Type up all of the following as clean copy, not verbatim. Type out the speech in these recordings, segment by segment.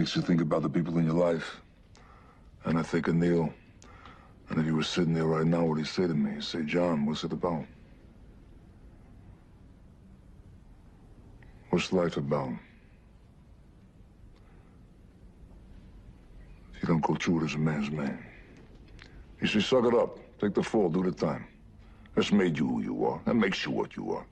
makes you think about the people in your life. And I think of Neil. And if he was sitting there right now, what'd he say to me? He'd say, John, what's it about? What's life about? If you don't go through it as a man's man. He said, suck it up. Take the fall, do the time. That's made you who you are. That makes you what you are.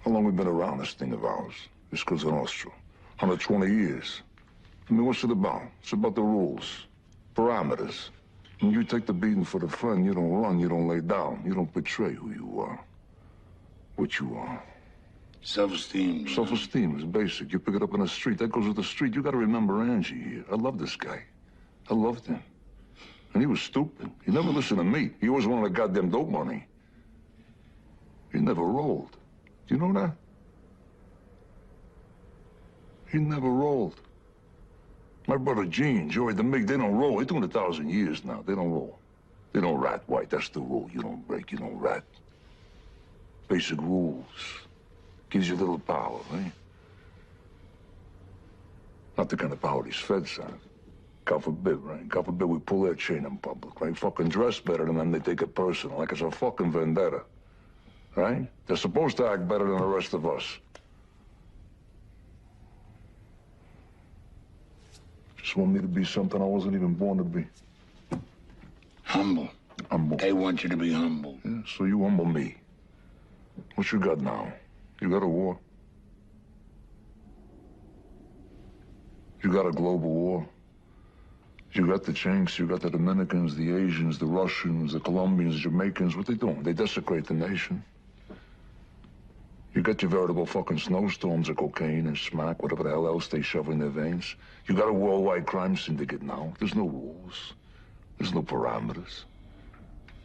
How long we been around this thing of ours? This Cosa Nostra. 120 years. I mean, what's it about? It's about the rules, parameters. When you take the beating for the fun, you don't run, you don't lay down. You don't betray who you are, what you are. Self-esteem. Self-esteem is basic. You pick it up in the street. That goes with the street. You got to remember Angie here. I love this guy. I loved him. And he was stupid. He never listened to me. He always wanted the goddamn dope money. He never rolled. Do you know that? He never rolled. My brother Gene, Joey, the Mig, they don't roll. They're doing 1,000 years now. They don't roll. They don't rat, White. That's the rule. You don't break, you don't rat. Basic rules. Gives you a little power, eh? Not the kind of power these feds have. God forbid, right? God forbid we pull their chain in public, right? Fucking dress better than them, they take it personal, like it's a fucking vendetta, right? They're supposed to act better than the rest of us. Just want me to be something I wasn't even born to be. Humble. Humble. They want you to be humble. Yeah, so you humble me. What you got now? You got a war. You got a global war. You got the Chinks, you got the Dominicans, the Asians, the Russians, the Colombians, Jamaicans. What they doing? They desecrate the nation. You got your veritable fucking snowstorms of cocaine and smack, whatever the hell else they shove in their veins. You got a worldwide crime syndicate now. There's no rules. There's no parameters.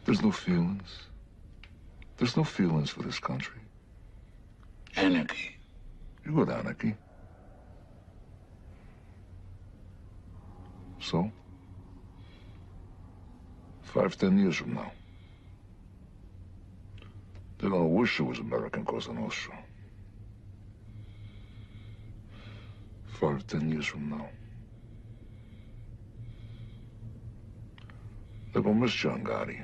There's no feelings. There's no feelings for this country. Anarchy. You got anarchy. So? 5, 10 years from now, they're gonna wish it was American Cosa Nostra. 5, 10 years from now, they're gonna miss John Gotti.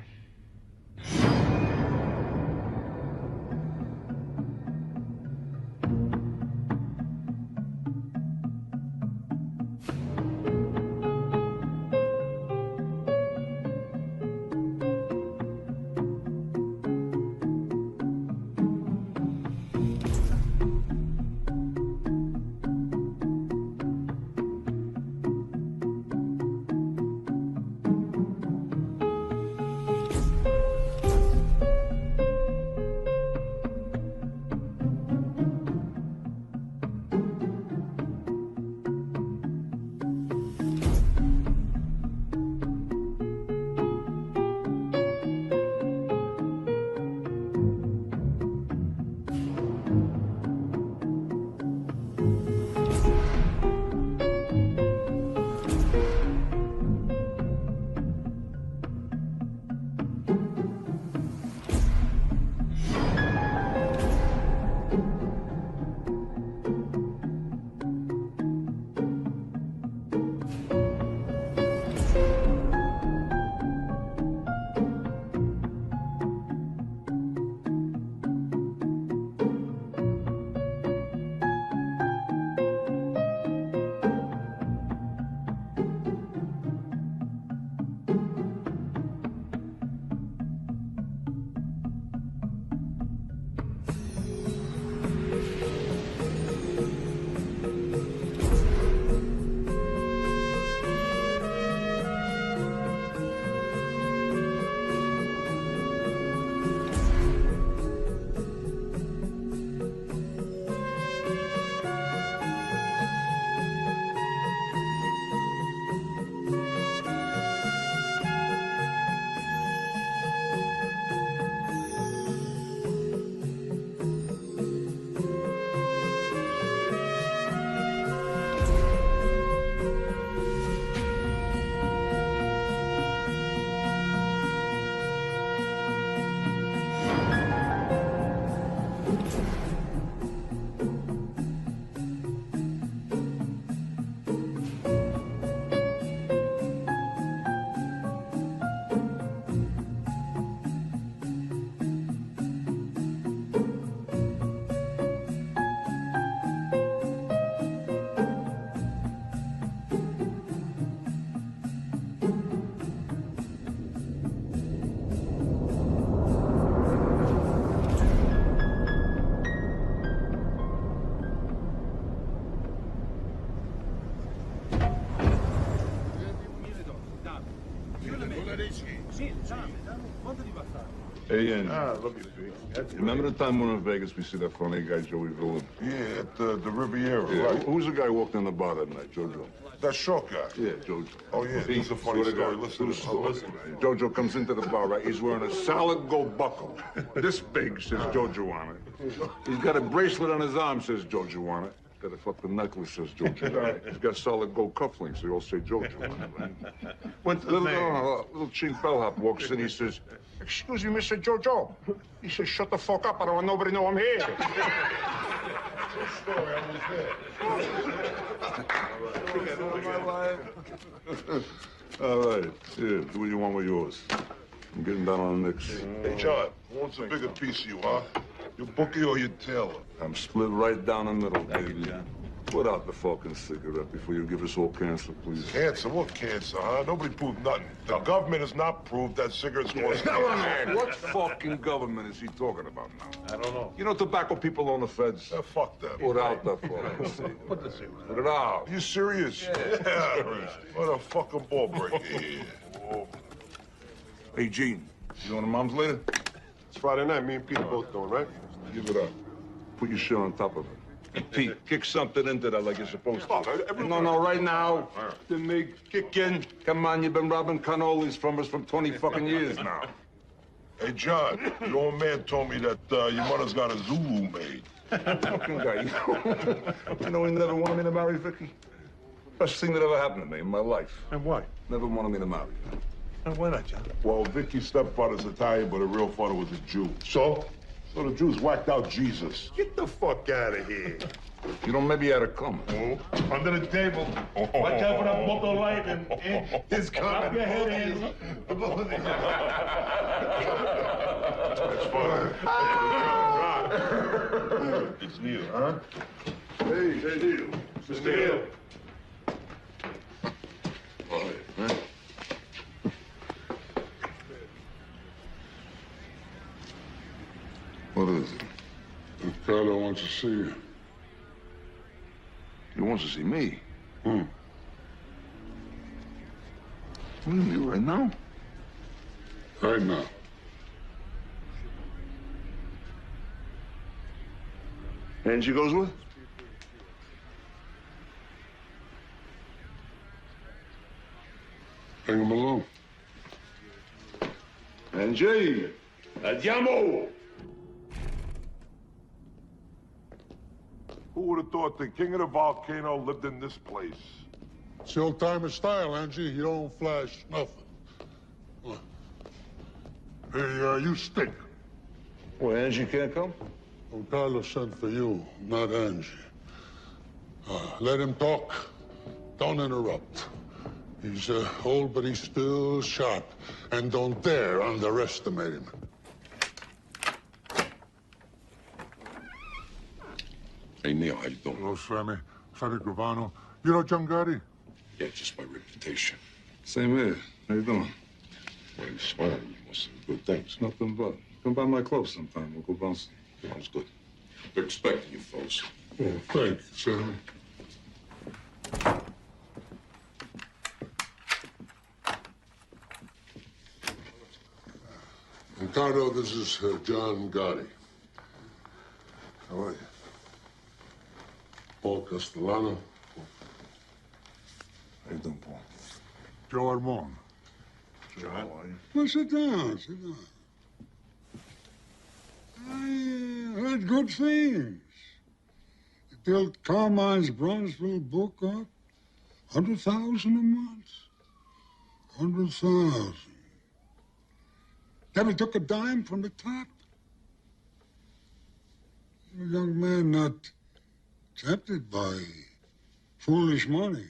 Hey, Angie. Look at me. Remember the time we were in Vegas, we see that funny guy, Joey Villain? Yeah, at the Riviera, Yeah, right. who's the guy who walked in the bar that night, Jojo? That short guy. Yeah, Jojo. Oh, yeah, this is a funny Swear to story. God. Listen to the story. Listen. Jojo comes into the bar, right? He's wearing a solid gold buckle. This big, says Jojo on it. He's got a bracelet on his arm, says Jojo on it. Got a fucking necklace, says Jojo on it. He's got solid gold cufflinks, they all say Jojo on it, right? What's the Little, name? little chink bellhop walks in, he says, "Excuse me, Mr. Jojo." He says, "Shut the fuck up, I don't want nobody to know I'm here." Story, I was there. All right, here, do what you want with yours. I'm getting down on the Knicks. Hey, John, who wants a bigger piece of you, huh? Your bookie or your tailor? I'm split right down the middle, baby. Put out the fucking cigarette before you give us all cancer, please. Cancer? What cancer, huh? Nobody proved nothing. The government has not proved that cigarettes cause cancer. What fucking government is he talking about now? I don't know. You know tobacco people own the feds? Fuck that. Put out the fucking cigarette. Put the cigarette. Put it out. Are you serious? Yeah. What a fucking ball breaker here. Hey, Gene, you going to Mom's later? It's Friday night. Me and Peter both going, right? Give it up. Put your shit on top of it. Hey, Pete, kick something into that like you're supposed to. No, right now. The make kick in. Come on, you've been robbing cannolis from us for 20 fucking years now. Hey, John, your old man told me that your mother's got a Zulu maid. Fucking guy. You know he never wanted me to marry Vicky. Best thing that ever happened to me in my life. And why? Never wanted me to marry her. And why not, John? Well, Vicky's stepfather's Italian, but her real father was a Jew. So the Jews whacked out Jesus. Get the fuck out of here. You know, maybe you had to come. Oh, under the table. Watch out for that motor light and his coming. Your head is. That's fine. It's Neil, huh? Hey, Neil. Mr. Neil. All right, man. What is it? Carlo wants to see you. He wants to see me. Hmm. What do you mean, right now? Right now. Angie goes with? Bring him along. Angie! Andiamo! Who would have thought the king of the volcano lived in this place? It's the old-timer style, Angie. You don't flash nothing. Hey, you stink. Well, Angie can't come? Don Carlos sent for you, not Angie. Let him talk. Don't interrupt. He's old, but he's still sharp. And don't dare underestimate him. Hey, Neil, how you doing? Hello, Sammy. Sonny Gravano. You know John Gotti? Yeah, just my reputation. Same here. How you doing? Well, you smiling. You must have good things. Nothing but. Come by my club sometime. We'll go bouncing. Sounds good. They're expecting you, folks. Oh, thank you, Sammy. Ricardo, this is John Gotti. How are you? Paul Castellano. How you doing, Paul? Joe Armon. John, how are you? Well, sit down, sit down. I heard good things. You built Carmine's Bronzeville book up. 100,000 a month. 100,000. Never took a dime from the top. You're a young man not tempted by foolish money.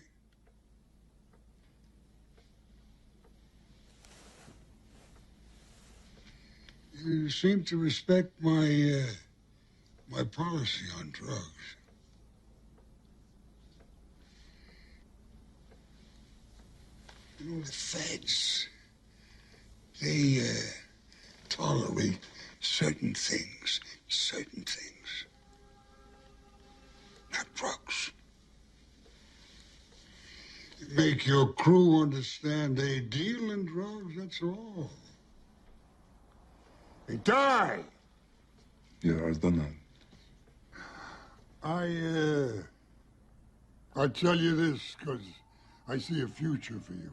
You seem to respect my policy on drugs. You know, the feds, they tolerate certain things. Not drugs. Make your crew understand they deal in drugs, that's all. He died. Yeah, I've done that. I tell you this because I see a future for you.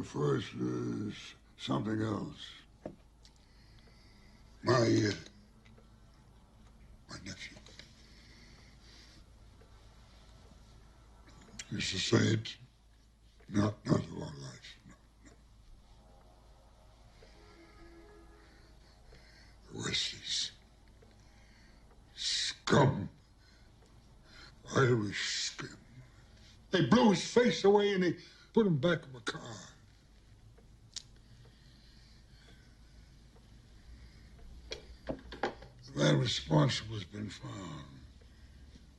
First, something else. My nephew. Used to say it, not a long life, no. The rest is scum. Irish scum. They blew his face away and they put him back in the car. The man responsible has been found.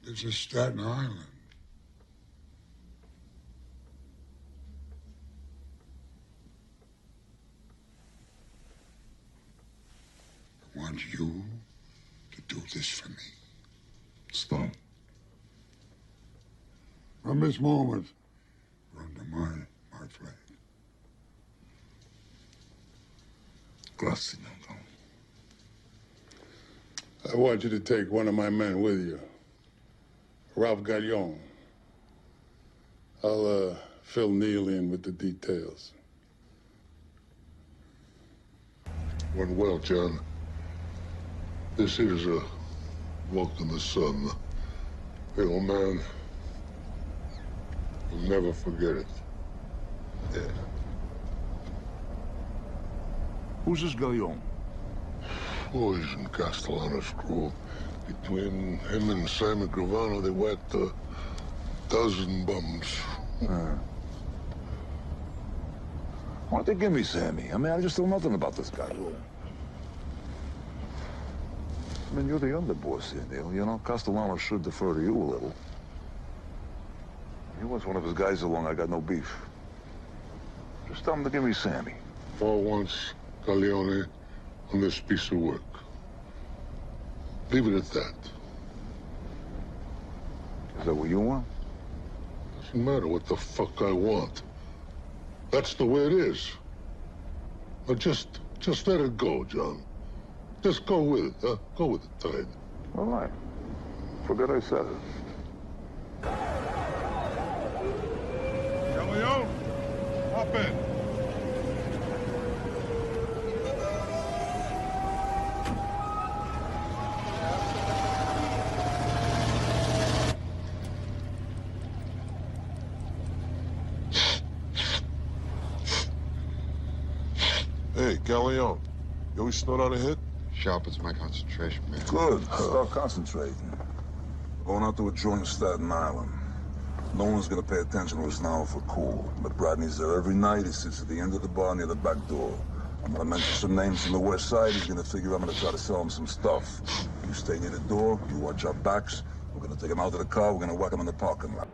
Lives in Staten Island. I want you to do this for me. Stop. From this moment, you're under my flag. Grazie, Nonno. I want you to take one of my men with you. Ralph Gallon. I'll fill Neil in with the details. Went well, John. This here's a walk in the sun. Hey, old man, you'll never forget it. Yeah. Who's this Gallon? Boys in Castellano's crew. Between him and Simon Gravano, they whacked a dozen bums. Why don't they give me Sammy? I mean, I just know nothing about this guy. I mean, you're the underboss here, Neil. You know, Castellano should defer to you a little. He wants one of his guys along. I got no beef. Just tell him to give me Sammy. For once, Galleone, on this piece of work. Leave it at that. Is that what you want? Doesn't matter what the fuck I want. That's the way it is. Now just let it go, John. Just go with it, huh? Go with the tide. All right. Forget I said it. Galleone, hop in. Hey, Galleone, you always snort on a hit? Sharpens my concentration, man. Good. Start concentrating. Going out to a joint in Staten Island. No one's gonna pay attention to us now for cool. But Bradley's there every night. He sits at the end of the bar near the back door. I'm gonna mention some names from the west side. He's gonna figure I'm gonna try to sell him some stuff. You stay near the door. You watch our backs. We're gonna take him out to the car. We're gonna whack him in the parking lot.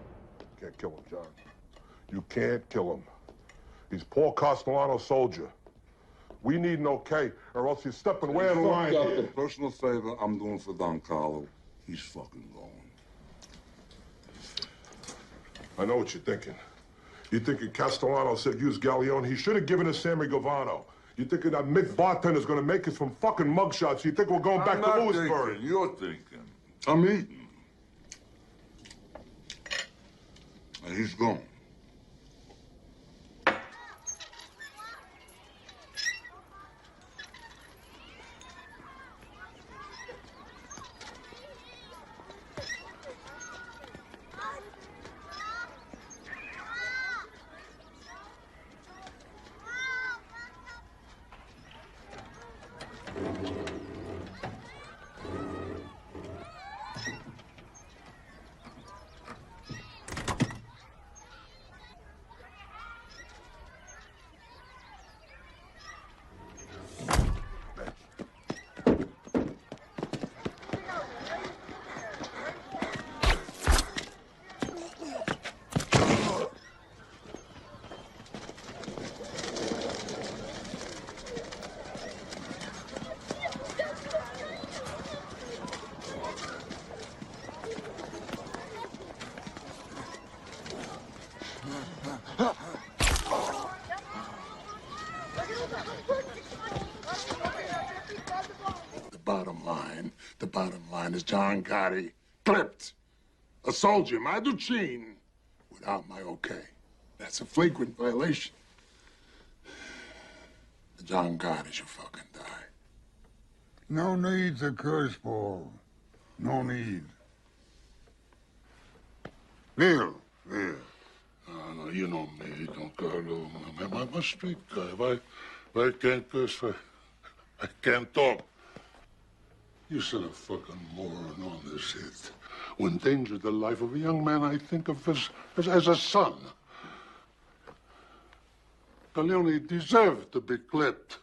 Can't kill him, John. You can't kill him. He's Paul Castellano's soldier. We need an okay, or else you're stepping way out of line The here. personal favor I'm doing for Don Carlo, he's fucking gone. I know what you're thinking. You're thinking Castellano said use Galleone. He should have given us Sammy Gavano. You're thinking that Mick Bartender's gonna make us from fucking mugshots. You think we're going back to Lewisburg? You're thinking. I'm eating. And he's gone. bottom line is John Gotti clipped a soldier, Maduchin, without my okay. That's a flagrant violation. John Gotti should fucking die. No need to curse, Paul. No need. Neil. No, you know me, Don Carlo. I'm a street guy. If I can't curse, I can't talk. You sent a fucking moron on this hit. Who endangered the life of a young man I think of as a son. Corleone deserved to be clipped.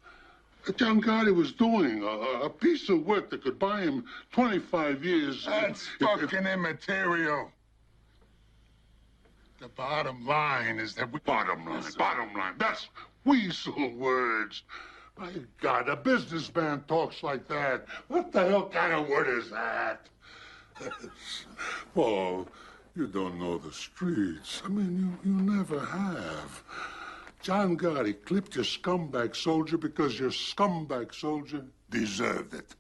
John Gotti was doing a piece of work that could buy him 25 years. That's fucking immaterial. The bottom line is that bottom line. That's weasel words. My God, a businessman talks like that. What the hell kind of word is that? Paul, you don't know the streets. I mean, you never have. John Gotti clipped your scumbag soldier because your scumbag soldier deserved it.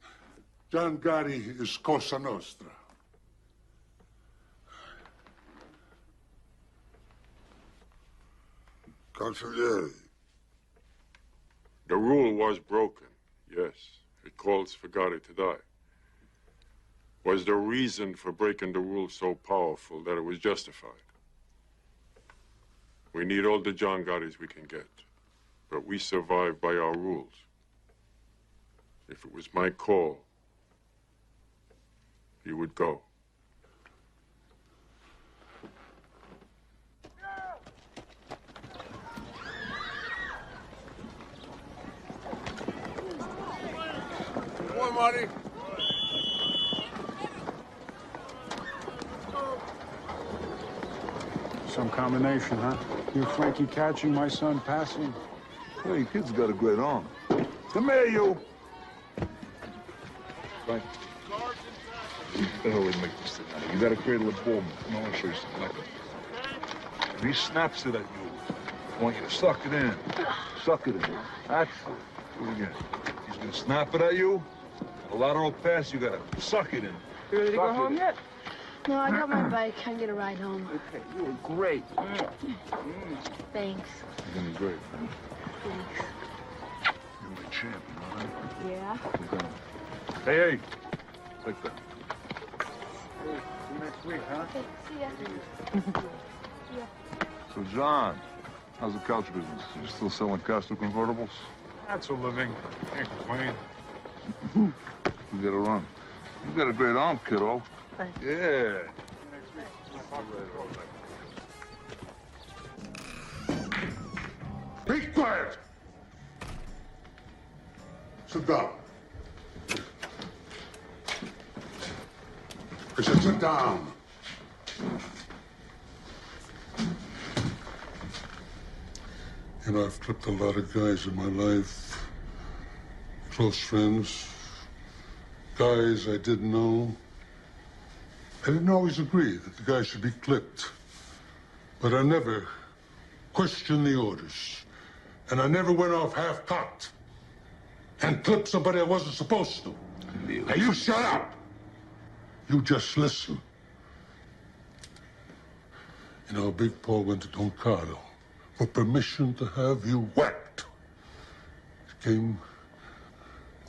John Gotti is Cosa Nostra. Consigliere. The rule was broken, yes. It calls for Gotti to die. Was the reason for breaking the rule so powerful that it was justified? We need all the John Gottis we can get, but we survive by our rules. If it was my call, he would go. Come on, Marty. Some combination, huh? You Frankie catching, my son passing? Hey, kid's got a great arm. Come here, you. Frank. The hell we make this thing out of? You gotta cradle a bull. Come on, I'll show you something like that. If he snaps it at you, I want you to suck it in. Suck it in. That's it. Do it again. He's gonna snap it at you. A lateral pass, you gotta suck it in. You ready to go home yet? No, I got my bike. I can get a ride home. Okay, you were great. Thanks. You're doing great, man. Thanks. You're my champion, all right? Yeah? Keep going. Hey, take that. See you next week, huh? Okay, see ya. So, John, how's the couch business? You still selling Castro convertibles? That's a living. Can't complain. You gotta run. You got a great arm, kiddo. Thanks. Yeah. Be quiet! Sit down. I said sit down. You know, I've clipped a lot of guys in my life. Close friends. Guys I didn't know. I didn't always agree that the guy should be clipped. But I never questioned the orders. And I never went off half-cocked and clipped somebody I wasn't supposed to. Now, you shut up. You just listen. You know, Big Paul went to Don Carlo for permission to have you whacked. It came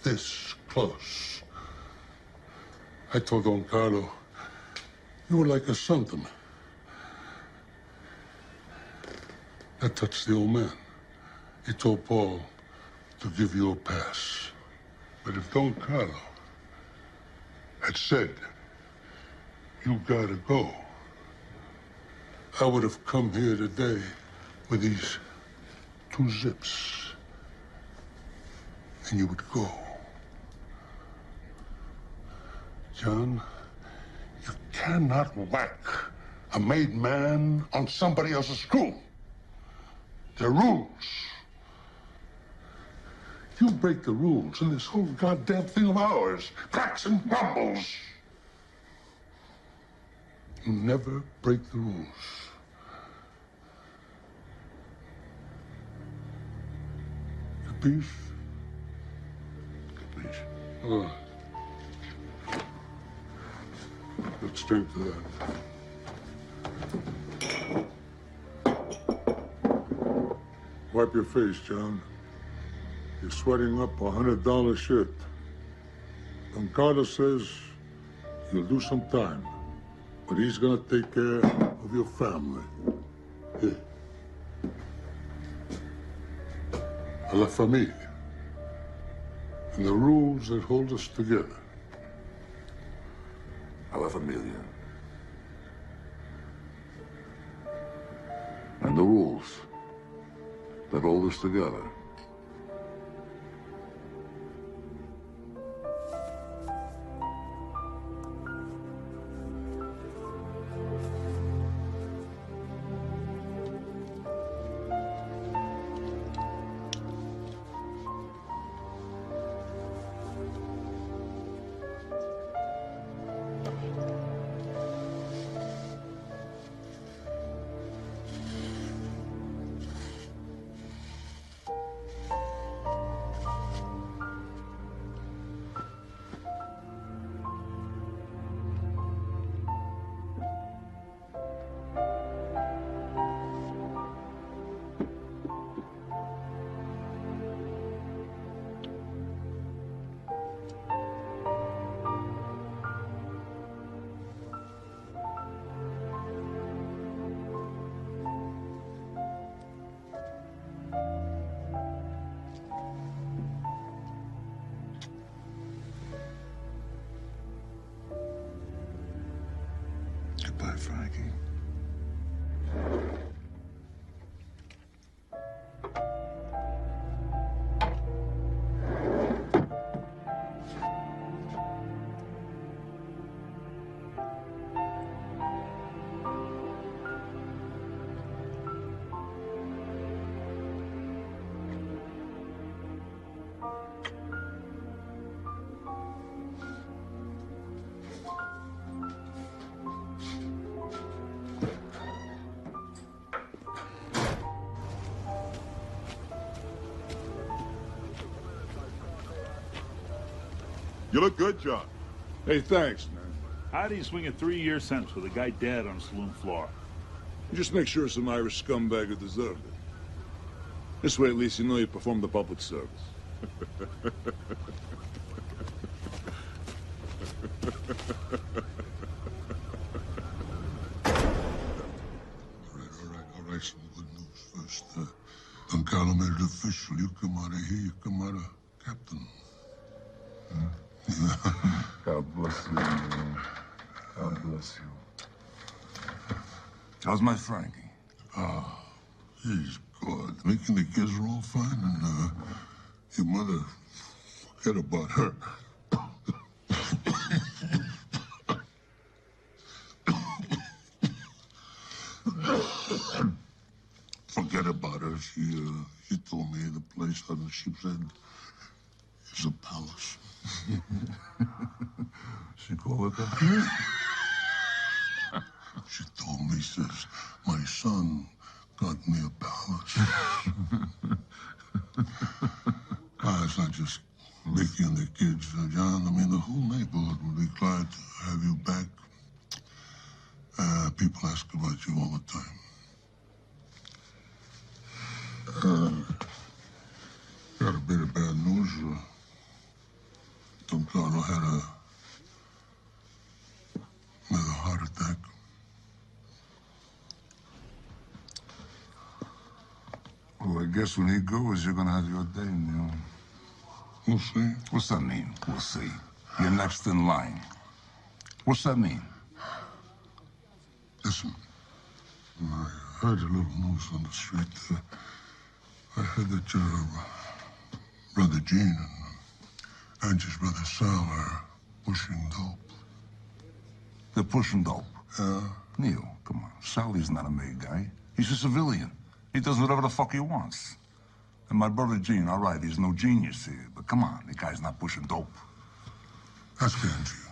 this close. I told Don Carlo, you were like a son to me. That touched the old man. He told Paul to give you a pass. But if Don Carlo had said, you gotta go, I would have come here today with these 2 zips. And you would go. John, you cannot whack a made man on somebody else's crew. There are rules. You break the rules, and this whole goddamn thing of ours cracks and crumbles. You never break the rules. Capiche? Capiche. All right. Let's drink to that. Wipe your face, John. You're sweating up $100 shit. Don Carlos says you'll do some time, but he's gonna take care of your family. Here. A la familia. And the rules that hold us together. A la familia. And the rules that hold us together. Goodbye, Frankie. You look good, John. Hey, thanks, man. How do you swing a 3-year sentence with a guy dead on a saloon floor? You just make sure some Irish scumbag who deserved it. This way, at least, you know you performed the public service. All right, some good news first. Don Carlo made it official. You come out of here, you come out of captain. God bless you, man. God bless you. How's my Frankie? He's good. Making the kids are all fine, and your mother, forget about her. Forget about her. She told me the place on the ship's end is a palace. She called it that? She told me, says, my son got me a palace. It's not just Ricky and the kids, John. I mean, the whole neighborhood would be glad to have you back. People ask about you all the time. Got a bit of bad news. Don Carlo had another heart attack. Well, I guess when he goes, you're gonna have your day, Neil. We'll see. What's that mean? We'll see. You're next in line. What's that mean? Listen, I heard a little news on the street. I heard that your brother Gene and Angie's brother Sal are pushing dope. They're pushing dope. Yeah. Neil, come on. Sally's not a made guy. He's a civilian. He does whatever the fuck he wants. And my brother Gene, all right, he's no genius here, but come on, the guy's not pushing dope. Ask Angie.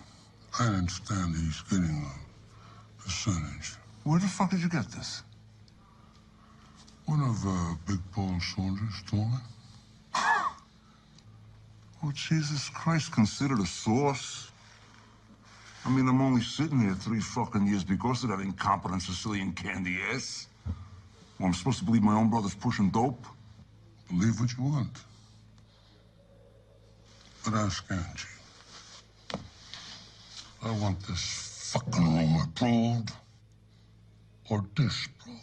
I understand he's getting a percentage. Where the fuck did you get this? One of Big Paul's soldiers told me. Oh, Jesus Christ, considered a source? I mean, I'm only sitting here 3 fucking years because of that incompetent Sicilian candy ass. Well, I'm supposed to believe my own brother's pushing dope? Believe what you want. But ask Angie. I want this fucking rumor proved or disproved.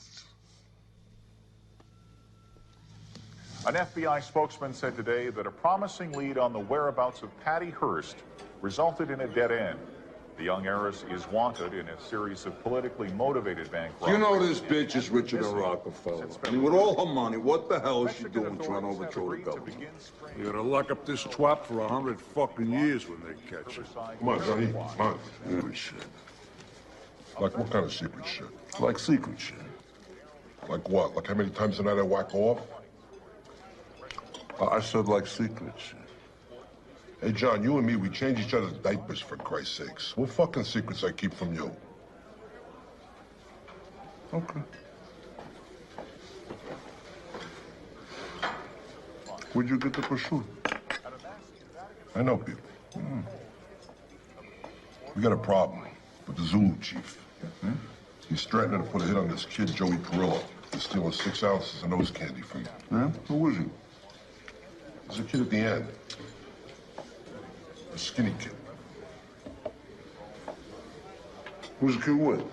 An FBI spokesman said today that a promising lead on the whereabouts of Patty Hearst resulted in a dead end. The young heiress is wanted in a series of politically motivated bank robberies. You know this bitch is richer than Rockefeller. I mean, with all her money, what the hell is she doing trying to overthrow the government? You gotta lock up this twat for 100 fucking years when they catch her. Come on, Johnny. Come on. Secret shit. Like what kind of secret shit? Like secret shit. Like what? Like how many times a night I whack off? I said like secret shit. Hey, John, you and me, we change each other's diapers, for Christ's sakes. What fucking secrets I keep from you? Okay. Where'd you get the prosciutto? I know people. We got a problem with the Zulu chief. He's threatening to put a hit on this kid, Joey Perillo. He's stealing 6 ounces of nose candy from him. Yeah? Who is he? There's a kid at the end. A skinny kid. Who's the kid with?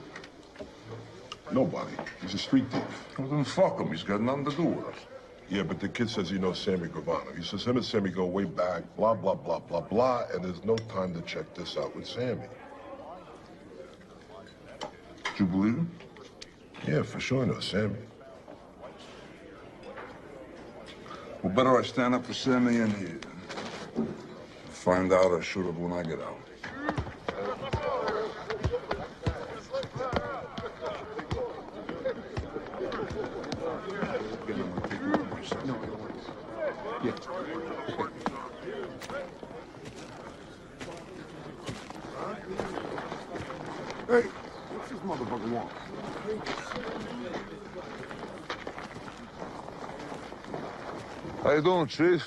Nobody. He's a street thief. Well, then fuck him. He's got nothing to do with us. Yeah, but the kid says he knows Sammy Gravano. He says him and Sammy go way back, blah, blah, blah, blah, blah, and there's no time to check this out with Sammy. Do you believe him? Yeah, for sure I know Sammy. Well, better I stand up for Sammy in here. Find out or shoot up when I get out. Hey, what's this motherfucker want? How you doing, Chief?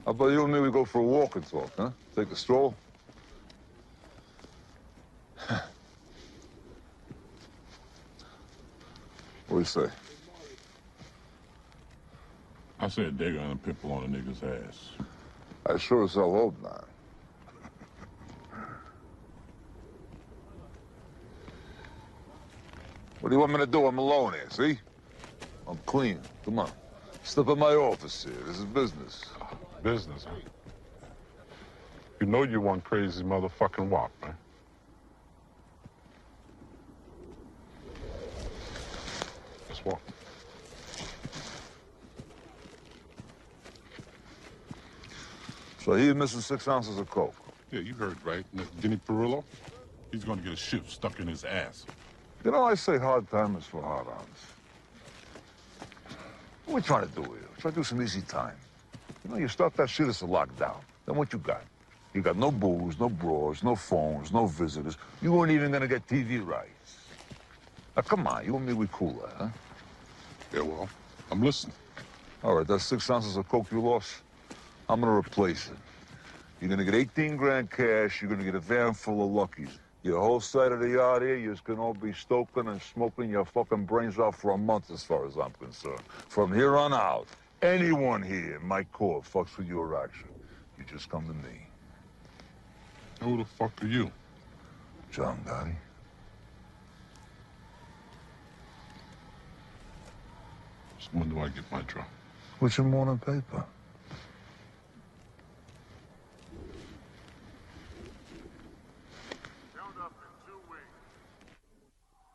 How about you and me, we go for a walk and talk, huh? Take a stroll? What do you say? I said they're gonna pimple on a nigga's ass. I sure as hell hope not. What do you want me to do? I'm alone here, see? I'm clean. Come on. Step in my office here. This is business. Business, huh? You know you want crazy motherfucking wop, man. Let's walk. So he's missing 6 ounces of coke. Yeah, you heard right. Denny Perillo, he's gonna get a ship stuck in his ass. You know, I say hard timers for hard-ons. What are we trying to do here? We're trying to do some easy time. You know, you start that shit, it's a lockdown. Then what you got? You got no booze, no bras, no phones, no visitors. You weren't even gonna get TV rights. Now, come on, you and me, we cooler, huh? Yeah, well, I'm listening. All right, that's 6 ounces of coke you lost. I'm gonna replace it. You're gonna get 18 grand cash. You're gonna get a van full of luckies. Your whole side of the yard here, you're just gonna all be stoking and smoking your fucking brains out for a month, as far as I'm concerned. From here on out, anyone here in my court fucks with your action. You just come to me. Who the fuck are you? John Gotti. So when do I get my drop? What's your morning paper?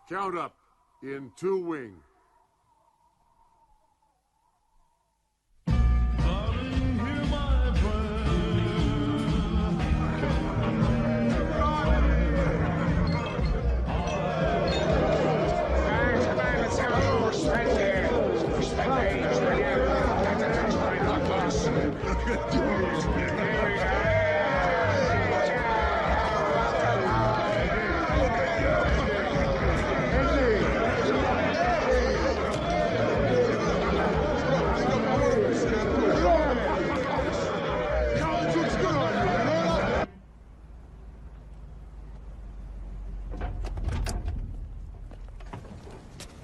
Count up in 2 wing.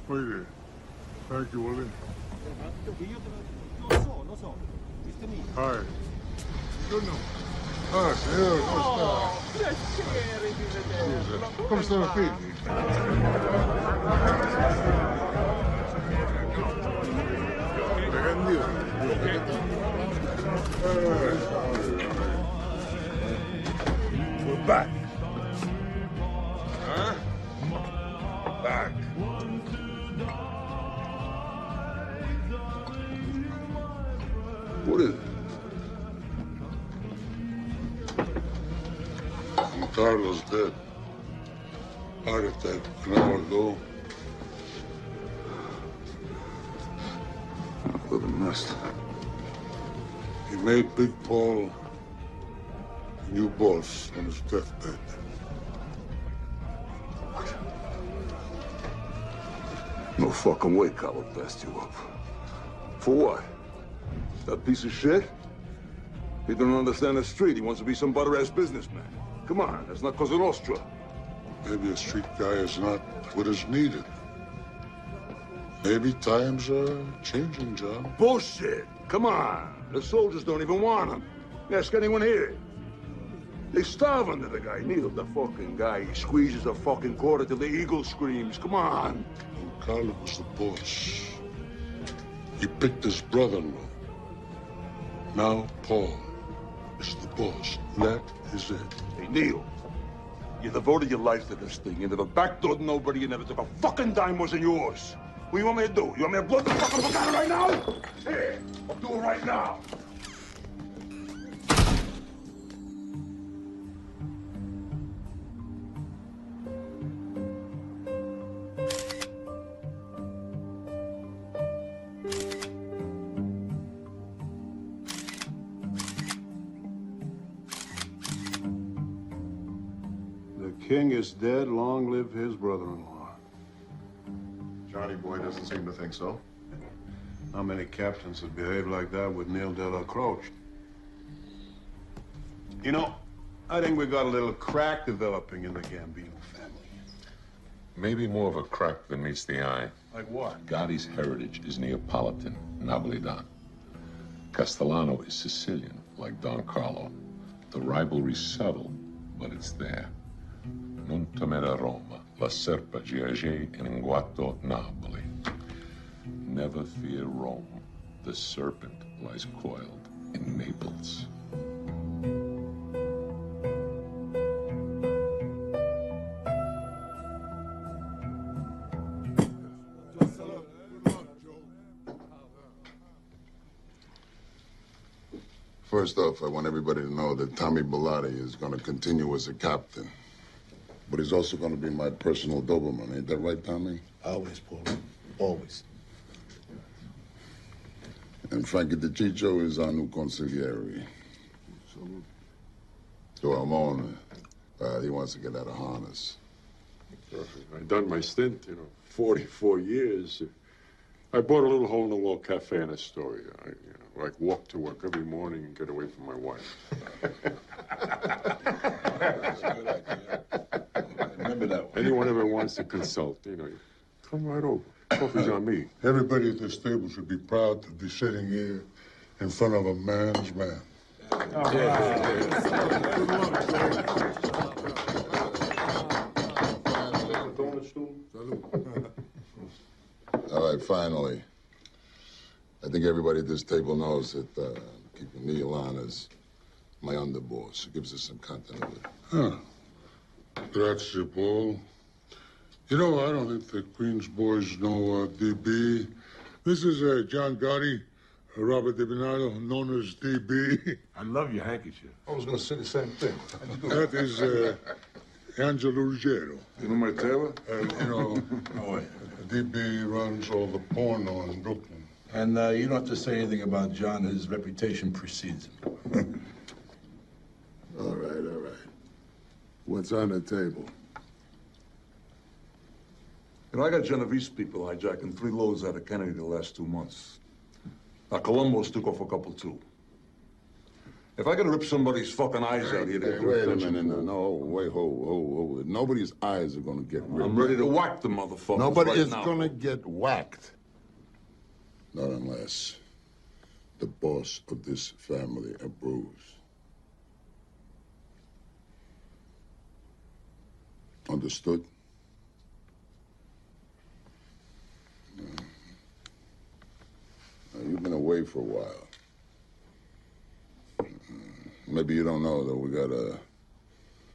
Wait there. Thank you, Willie. Hi. Ah, signore, come sta? Piacere di vederlo. Come stanno i figli? We're back. Huh? Back. What is it? Carlos dead. Heart attack an hour ago. With a mist. He made Big Paul a new boss on his deathbed. No fucking way Carlo passed you up. For what? That piece of shit? He don't understand the street. He wants to be some butter-ass businessman. Come on, that's not Cosa Nostra. Maybe a street guy is not what is needed. Maybe times are changing, John. Bullshit! Come on. The soldiers don't even want him. Ask anyone here. They starve under the guy. Neil, the fucking guy. He squeezes a fucking quarter till the eagle screams. Come on. Well, Carlo was the boss. He picked his brother-in-law. Now Paul is the boss. That is it. Hey, Neil. You devoted your life to this thing. You never backdoored nobody. You never took a fucking dime wasn't yours. What do you want me to do? You want me to blow the fucking book out right now? Here, I'll do it right now. The king is dead. Long live his brother-in-law. Johnny boy doesn't seem to think so. How many captains would behave like that with Neil de la Croce? You know, I think we got a little crack developing in the Gambino family. Maybe more of a crack than meets the eye. Like what? Gotti's heritage is Neapolitan, Napolitan. Castellano is Sicilian, like Don Carlo. The rivalry's subtle, but it's there. Non temere Roma, la serpa giage in guato Napoli. Never fear Rome. The serpent lies coiled in Naples. First off, I want everybody to know that Tommy Bellotti is going to continue as a captain. But he's also going to be my personal Doberman. Ain't that right, Tommy? Always, Paul. Always. And Frankie DeCiccio is our new consigliere. So Ramon, he wants to get out of harness. I've done my stint, 44 years. I bought a little hole-in-the-wall cafe in Astoria. I walk to work every morning and get away from my wife. That's a good idea. Remember that one. Anyone ever wants to consult, come right over. Coffee's on me. Everybody at this table should be proud to be sitting here in front of a man's man. All right, finally. I think everybody at this table knows that keeping Neil on as my underboss. It gives us some continuity. Huh. Grazie, Paul. You know, I don't think the Queen's boys know DB. This is John Gotti, Robert DiBernardo, known as DB. I love your handkerchief. I was going to say the same thing. That is Angelo Ruggiero. You know my tailor? DB runs all the porno in Brooklyn. And you don't have to say anything about John. His reputation precedes him. All right. What's on the table? I got Genovese people hijacking 3 loads out of Kennedy the last 2 months. Now, Colombo's took off a couple, too. If I gotta rip somebody's fucking eyes out here... Hey, wait a minute, no, wait, hold. Nobody's eyes are gonna get ripped. I'm ready to whack the motherfuckers Nobody right is now. gonna get whacked. Not unless the boss of this family approves. Understood? Now, you've been away for a while. Maybe you don't know that we got a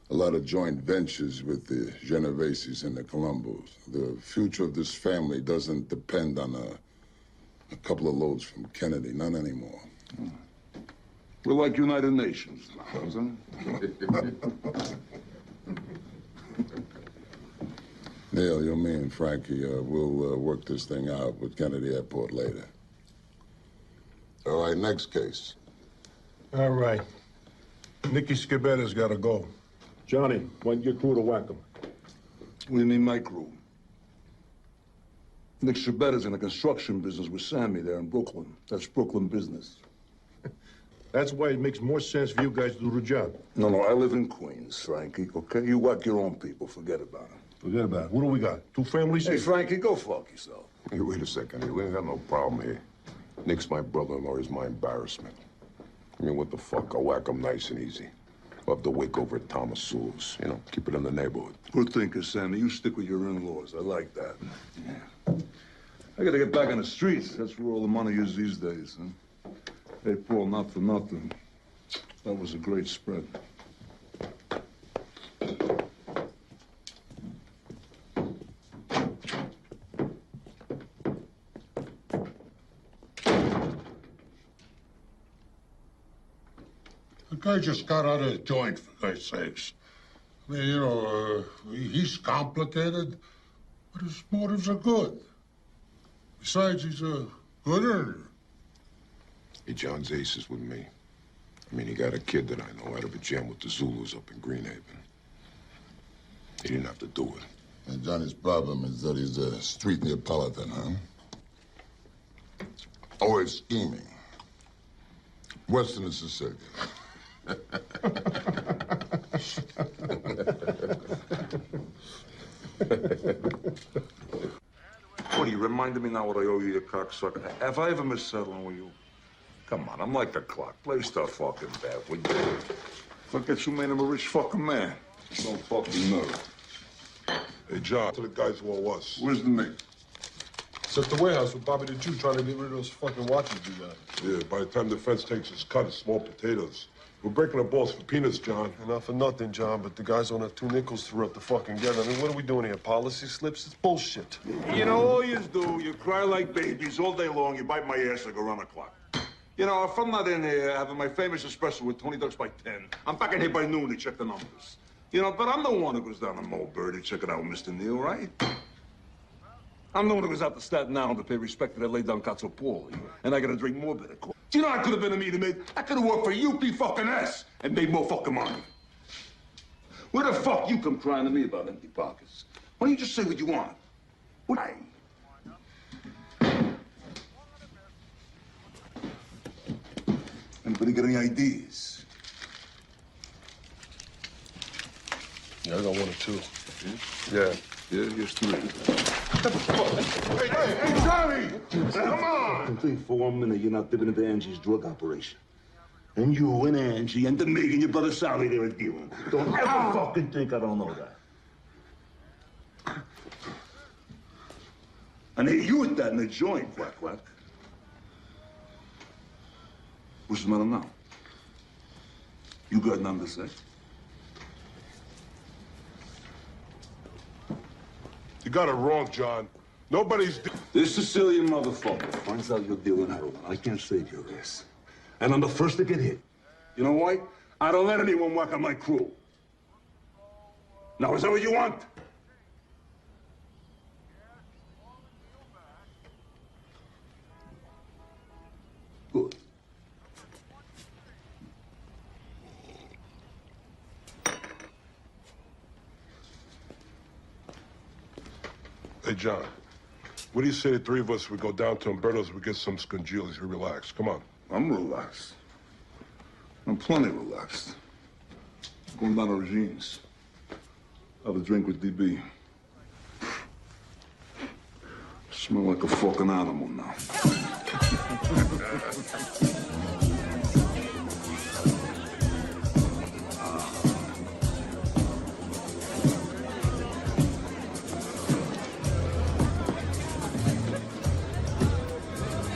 lot of joint ventures with the Genoveses and the Colombos. The future of this family doesn't depend on a couple of loads from Kennedy, none anymore. We're like United Nations now, isn't it? Neil, you, me, and Frankie, we'll work this thing out with Kennedy Airport later. All right, next case. All right. Nicky Scabetta's got to go. Johnny, want your crew to whack him? What do you mean, my crew? Nick Shabetta's in the construction business with Sammy there in Brooklyn. That's Brooklyn business. That's why it makes more sense for you guys to do the job. No, I live in Queens, Frankie, okay? You whack your own people, forget about it. Forget about it. What do we got? 2 families? Hey, Frankie, go fuck yourself. Hey, wait a second here. We ain't got no problem here. Nick's my brother-in-law. He's my embarrassment. I mean, what the fuck? I'll whack him nice and easy. We'll have to wake over at Thomas Sewell's. You know, keep it in the neighborhood. Good thinking, Sammy. You stick with your in-laws. I like that. Yeah. I gotta get back on the streets. That's where all the money is these days, huh? Hey, Paul, not for nothing. That was a great spread. The guy just got out of a joint, for Christ's sakes. I mean, you know, he's complicated, but his motives are good. Besides, he's a good earner. Hey, John's aces with me. I mean, he got a kid that I know out of a jam with the Zulus up in Greenhaven. He didn't have to do it. And Johnny's problem is that he's a street Neapolitan, huh? Always scheming. Western Sicilian. What, you reminded me now what I owe you, you cocksucker? Have I ever missed settling with you? Come on, I'm like a clock. Play stuff fucking bad, would you? Forget you made him a rich fucking man. Don't fucking know. Hey, John, to the guys who owe us. Where's the Nick? It's at the warehouse with Bobby the Jew trying to get rid of those fucking watches you got. Yeah, by the time the fence takes its cut, it's small potatoes. We're breaking our balls for peanuts, John. Not for nothing, John, but the guys on that 2 nickels threw up the fucking gather. I mean, what are we doing here? Policy slips? It's bullshit. You know, all you do, you cry like babies all day long, you bite my ass like around the clock. You know, if I'm not in here having my famous espresso with 20 ducks by 10, I'm back in here by noon to check the numbers. You know, but I'm the one who goes down to Mulberry to check it out with Mr. Neal, right? I'm the one who goes out to Staten Island to pay respect to that laid-down cazzo Paulie. And I gotta drink more bitter coffee. Do you know I could have been a meter maid? I could have worked for UP-fucking-S and made more fucking money. Where the fuck you come crying to me about empty pockets? Why don't you just say what you want? Why? Anybody got any ideas? Yeah, I got 1 or 2. Yeah? Yeah, just 3. Hey, Johnny! Come on! Don't think for 1 minute you're not dipping into Angie's drug operation. And you and Angie and the Mig and your brother Sally, they're a dealing. Don't ever fucking think I don't know that. And hey, you with that in the joint, quack, quack. What's the matter now? You got nothing to say? You got it wrong, John. Nobody's... This Sicilian motherfucker finds out you're dealing heroin. I can't save your ass. And I'm the first to get hit. You know why? I don't let anyone whack on my crew. Now, is that what you want? Good. Hey, John, what do you say the 3 of us, we go down to Umberto's, we get some scongilis, we relax. Come on. I'm relaxed. I'm plenty relaxed. Going down to Regine's. Have a drink with DB. Smell like a fucking animal now.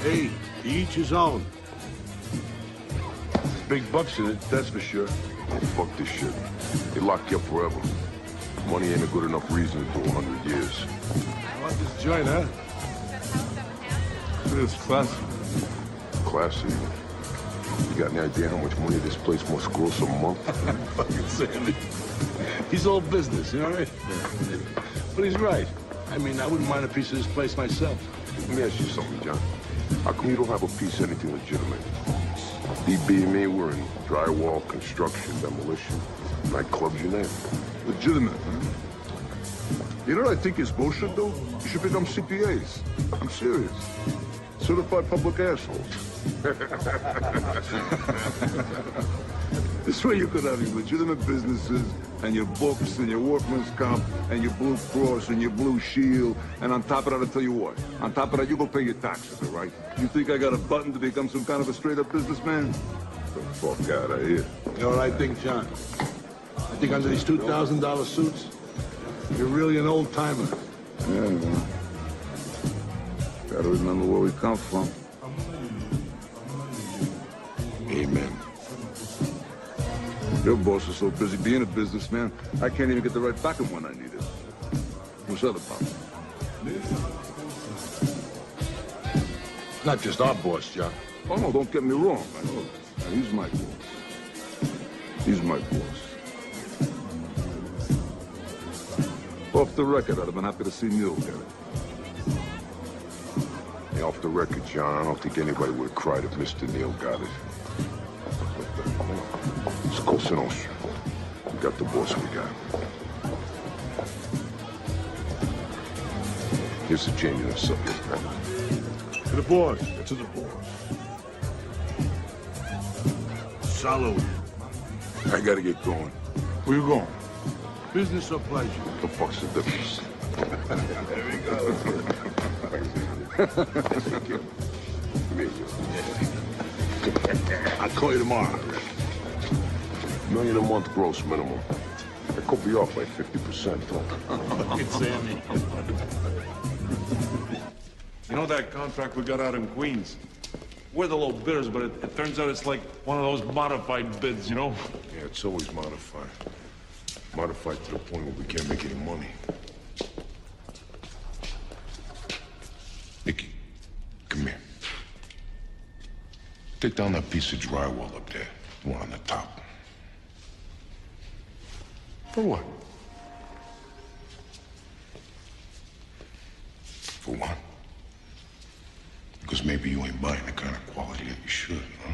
Hey, each his own. Big bucks in it, that's for sure. Oh, fuck this shit. They lock you up forever. Money ain't a good enough reason to do 100 years. I want this joint, huh? It's classy. Classy? You got any idea how much money this place must gross a month? Fucking Sandy. He's all business, you know what I mean? But he's right. I mean, I wouldn't mind a piece of this place myself. Let me ask you something, John. How come you don't have a piece of anything legitimate? DB and me, we're in drywall, construction, demolition, nightclubs, you name it. Legitimate, huh? You know what I think is bullshit, though? You should become CPAs. I'm serious. Certified public assholes. This way you could have your legitimate businesses and your books and your workman's comp and your Blue Cross and your Blue Shield. And on top of that, I'll tell you what. On top of that, you go pay your taxes, all right? You think I got a button to become some kind of a straight-up businessman? Get the fuck out of here. You know what I think, John? I think under these $2,000 suits, you're really an old-timer. Yeah, well, gotta remember where we come from. Amen. Your boss is so busy being a businessman, I can't even get the right back when I need it. What's that about? Not just our boss, John. Oh, no, don't get me wrong. I know that. He's my boss. He's my boss. Off the record, I'd have been happy to see Neil get it. Hey, off the record, John, I don't think anybody would have cried if Mr. Neil got it. It's Cosa Nostra. We got the boss we got. Here's the change in the subject, man. To the boss. To the boss. Salud. I gotta get going. Where you going? Business or pleasure? The fuck's the difference? There we go. Thank you. I'll call you tomorrow. $1 million a month gross minimum. I could be off by 50%, though. Fucking Sammy. You know that contract we got out in Queens? We're the low bidders, but it turns out it's like one of those modified bids, you know? Yeah, it's always modified. Modified to the point where we can't make any money. Nicky, come here. Take down that piece of drywall up there, the one on the top. For what? For what? Because maybe you ain't buying the kind of quality that you should, huh?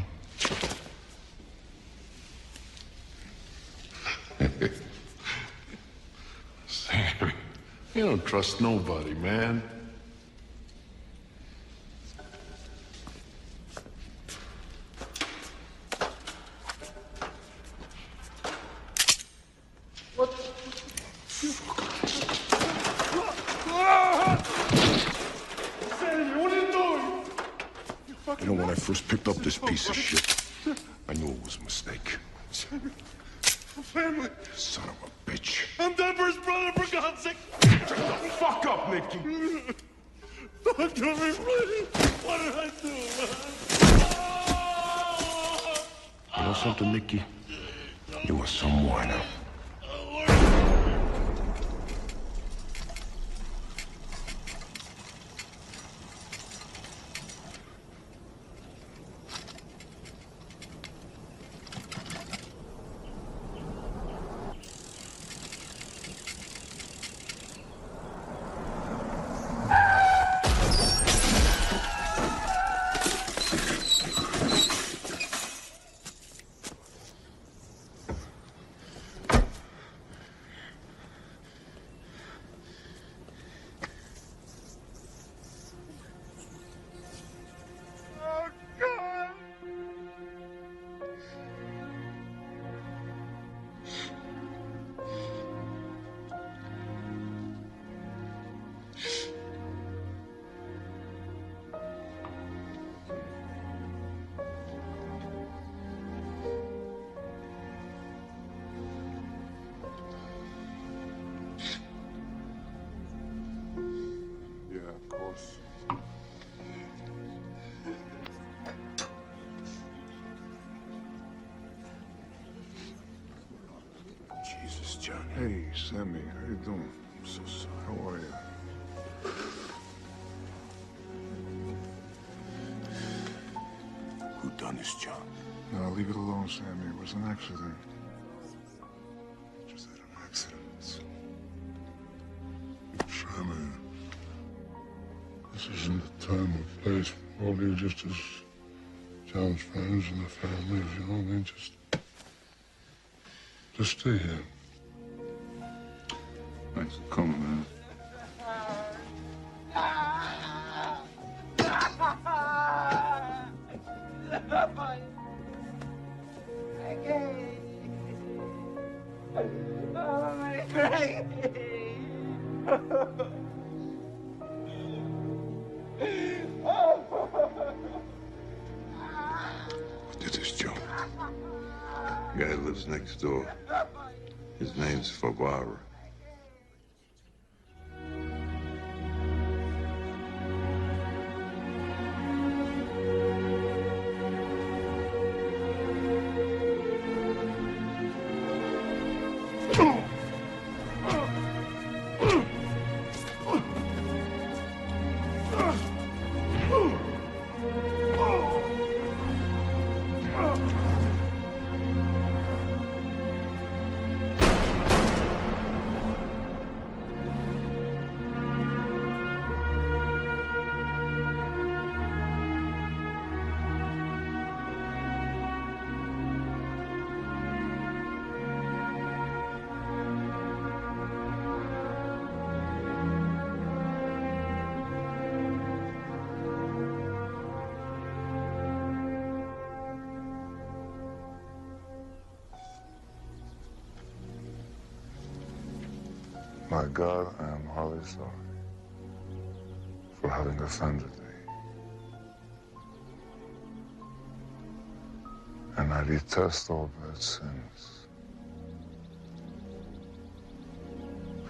Sammy, you don't trust nobody, man. You know, when I first picked up this piece of shit, I knew it was a mistake. Family. Son of a bitch. I'm Denver's brother, for God's sake. Shut the fuck up, Nicky. Don't do me, please. What did I do, man? You know something, Nicky? You are some whiner. house. Jesus, John. Hey, Sammy, how you doing? I'm so sorry. How are you? Who done this, John? No, leave it alone, Sammy. It was an accident. Just had an accident. Sammy, this isn't the time or place. All you just as John's friends and the families, you know what I mean? Just stay here. Thanks for coming, man. Who did this, Joe? The guy lives next door. His name's Favara. My God, I am heartily sorry for having offended thee. And I detest all bad sins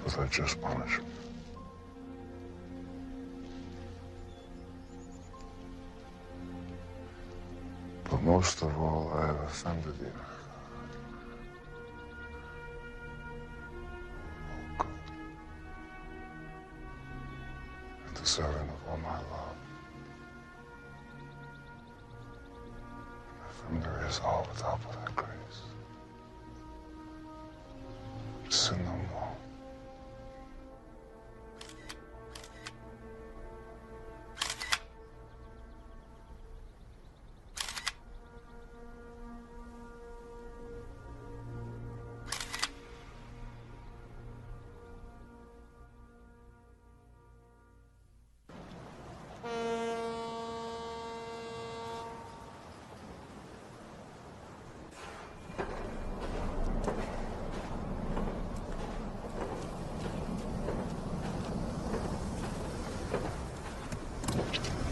for their just punishment. But most of all, I have offended thee. Deserving of all my love. And from there is all without but thy grace. Sin no more.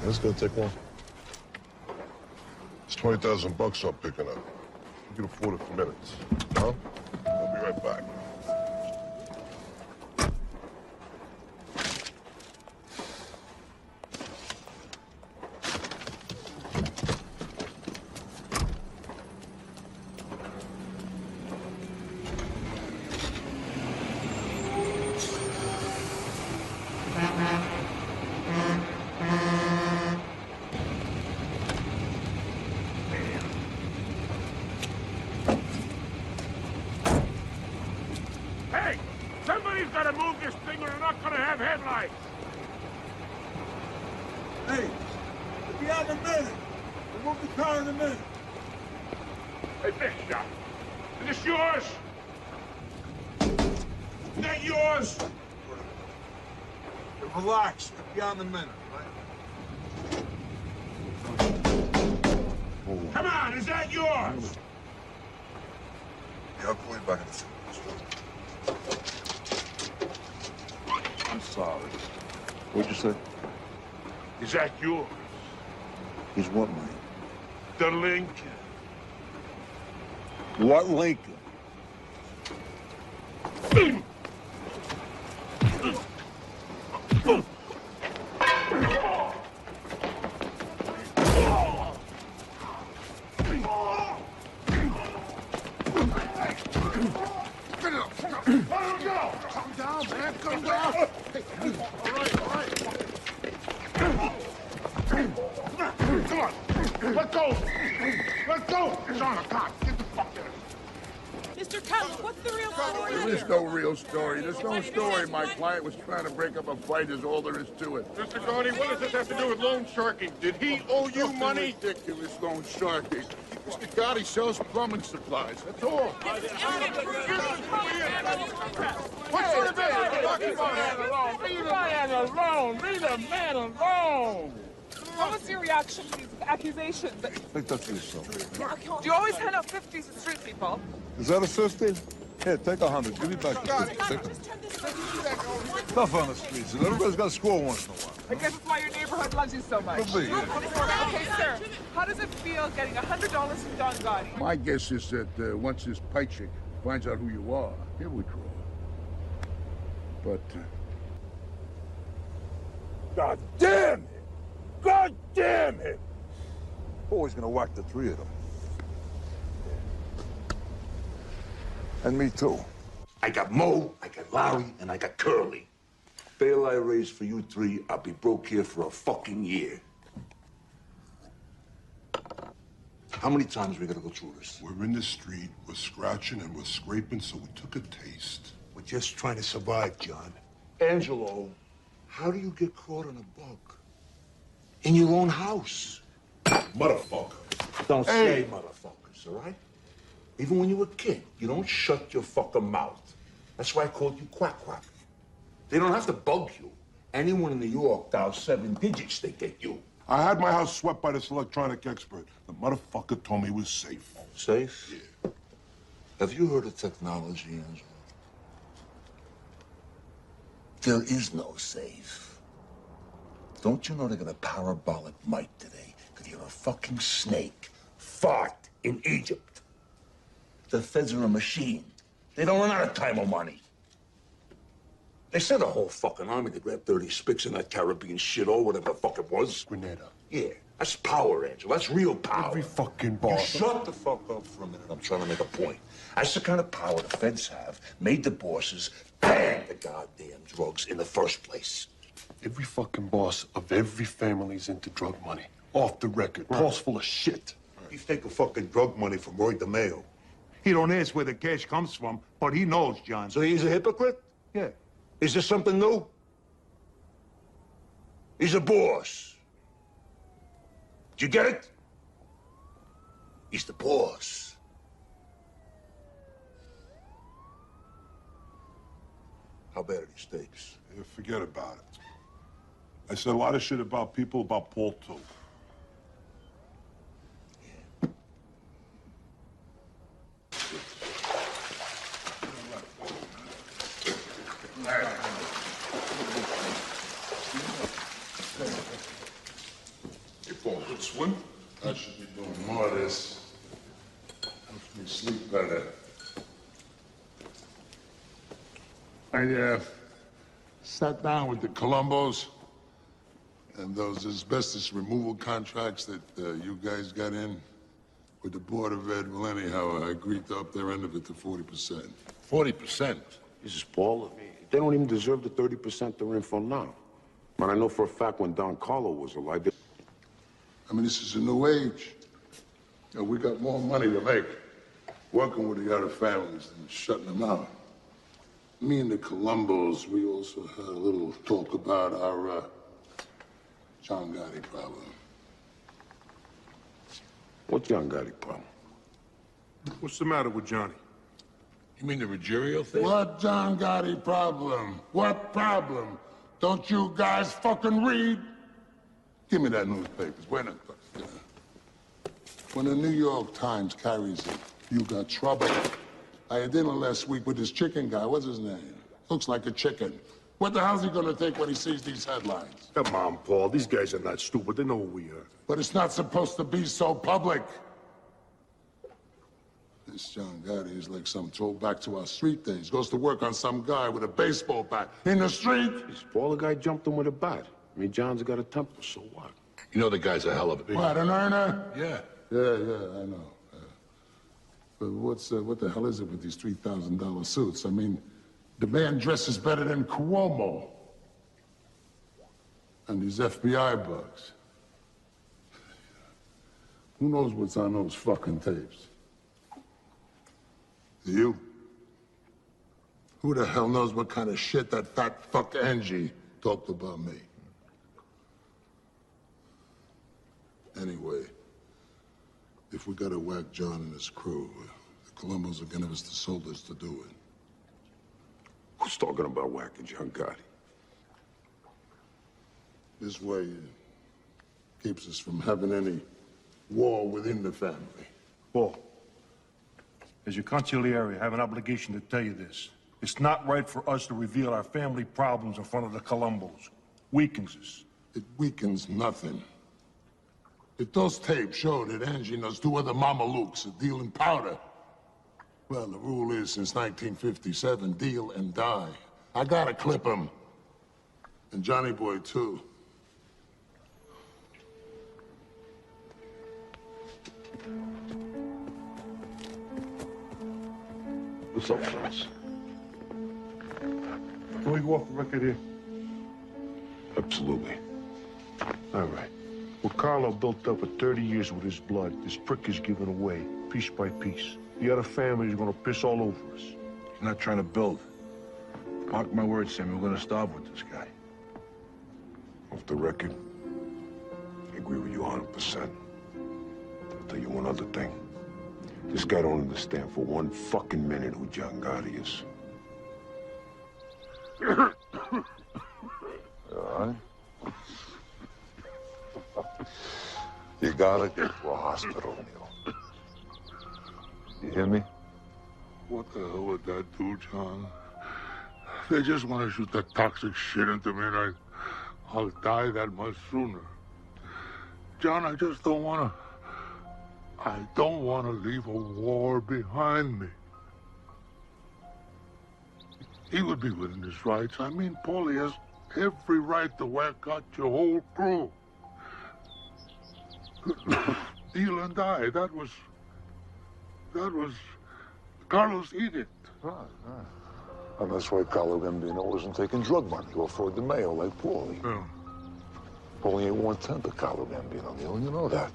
This is gonna take long. It's $20,000 I'm picking up. You can afford it for minutes. Huh? I'll be right back. Hey! Somebody's got to move this thing or we're not going to have headlights! Hey, we'll be out in a minute. We'll move the car in a minute. Hey, Bishop, is this yours? Is that yours? Hey, relax. We'll be out in a minute, right? Come on, is that yours? Yeah, I'll call you back in a second. I'm sorry. What'd you say? Is that yours? Is what, mate? The Lincoln. What Lincoln? Come on. Let go. Let go. It's on a cop. Get the fuck out of here. Mr. Cutler, what's the real story? There is no real story. There's no story. My client was trying to break up a fight is all there is to it. Mr. Gordy, what does this have to do with loan sharking? Did he owe you money? Ridiculous loan sharking. Mr. Gotti sells plumbing supplies. That's all. What sort of business are you talking about? Leave the man alone! Leave the man alone! What was your reaction to these accusations? Think that's yourself. Do you always hand out 50s to street people? Is that a 50? Here, take 100. Give me back. Stuff on the streets, and everybody's got to score once in a while. I guess it's why your neighborhood loves you so much. Could be, yeah. Okay, sir. How does it feel getting $100 from Don Gotti? My guess is that once this pipe chick finds out who you are, he'll withdraw. But, God damn it! God damn it! always gonna whack the three of them. And me too. I got Mo, I got Larry, and I got Curly. Bail I raised for you three, I'll be broke here for a fucking year. How many times we gotta go through this? We're in the street, we're scratching and we're scraping, so we took a taste. We're just trying to survive, John. Angelo, how do you get caught on a bug? In your own house. Motherfucker. Don't say motherfuckers, all right? Even when you were a kid, you don't shut your fucking mouth. That's why I called you Quack Quack. They don't have to bug you. Anyone in New York dials 7 digits, they get you. I had my house swept by this electronic expert. The motherfucker told me it was safe. Safe? Yeah. Have you heard of technology, Angelo? There is no safe. Don't you know they got a parabolic mic today? Could hear a fucking snake fart in Egypt. The feds are a machine. They don't run out of time or money. They sent a whole fucking army to grab 30 spics in that Caribbean shit or whatever the fuck it was. Grenada. Yeah, that's power, Angelo. That's real power. Every fucking You boss. shut the fuck up for a minute. I'm trying to make a point. That's the kind of power the feds have. Made the bosses ban the goddamn drugs in the first place. Every fucking boss of every family's into drug money. Off the record. Paul's full of shit. You take a fucking drug money from Roy DeMeo. He don't ask where the cash comes from, but he knows, John. So he's a hypocrite? Yeah. Is this something new? He's a boss. Did you get it? He's the boss. How bad are these stakes? Yeah, forget about it. I said a lot of shit about people, about Paul, too. You Paul, good swim? I should be doing more of this. Helps me sleep better. I sat down with the Colombos and those asbestos removal contracts that you guys got in with the Board of Ed. Well, anyhow, I agreed to up their end of it to 40%. 40%? This is Paul. They don't even deserve the 30% they're in for now. But I know for a fact when Don Carlo was alive, I mean, this is a new age. You know, we got more money to make working with the other families than shutting them out. Me and the Colombos, we also had a little talk about our John Gotti problem. What's John Gotti problem? What's the matter with Johnny? You mean the Ruggiero thing? What John Gotti problem? What problem? Don't you guys fucking read? Give me that newspaper. When the New York Times carries it, you got trouble. I had dinner last week with this chicken guy. What's his name? Looks like a chicken. What the hell's he gonna think when he sees these headlines? Come on, Paul. These guys are not stupid. They know who we are. But it's not supposed to be so public. This John Gotti is like some throwback to our street days. Goes to work on some guy with a baseball bat in the street. Paul, the guy jumped him with a bat. I mean, John's got a temper, so what? You know the guy's a hell of a big... What, an earner? Yeah. Yeah, I know. But what the hell is it with these $3,000 suits? I mean, the man dresses better than Cuomo. And these FBI bugs. Who knows what's on those fucking tapes? You? Who the hell knows what kind of shit that fat fuck Angie talked about me? Anyway, if we gotta whack John and his crew, the Colombos are gonna give us the soldiers to do it. Who's talking about whacking John Gotti? This way it keeps us from having any war within the family. Paul, as your consigliere, I have an obligation to tell you this. It's not right for us to reveal our family problems in front of the Colombos. Weakens us. It weakens nothing. If those tapes show that Angie knows two other Mamalukes are dealing powder, well, the rule is since 1957, deal and die. I gotta clip him. And Johnny Boy, too. What's up, fellas? Can we go off the record here? Absolutely. All right. What Carlo built up for 30 years with his blood, this prick is giving away, piece by piece. The other families are gonna piss all over us. He's not trying to build. Mark my words, Sammy, we're gonna starve with this guy. Off the record, I agree with you 100%. I'll tell you one other thing. This guy don't understand for one fucking minute who John Gotti is. All right. You gotta get to a hospital, Neil. You hear me? What the hell would that do, John? They just want to shoot that toxic shit into me and I'll die that much sooner. John, I just don't want to... I don't want to leave a war behind me. He would be within his rights. I mean, Paulie has every right to whack out your whole crew. Deal and die. That was Carlos edict. Right. And that's why Carlo Gambino wasn't taking drug money or Freud de Mayo like Paulie. Yeah. Paulie ain't 1/10 of Carlo Gambino, Neil, you know that.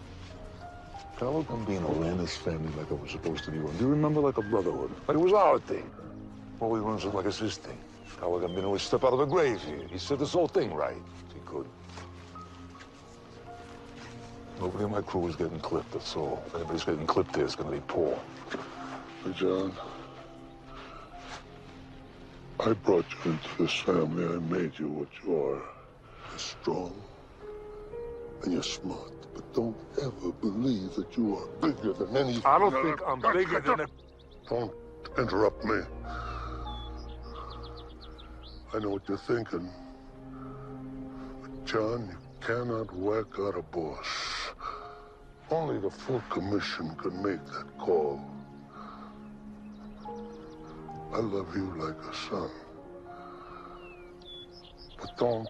Carlo Gambino ran his family like it was supposed to be run. Do you remember, like a brotherhood? Like it was our thing. Paulie runs it like it's his thing. Carlo Gambino would step out of a grave here. He said this whole thing right. He could. Nobody in my crew is getting clipped, that's all. If anybody's getting clipped here, it's gonna be Paul. But John, I brought you into this family. I made you what you are. You're strong and you're smart. But don't ever believe that you are bigger than any... I don't think I'm bigger than it. Don't interrupt me. I know what you're thinking. But John, you cannot whack out a boss. Only the full commission can make that call. I love you like a son. But don't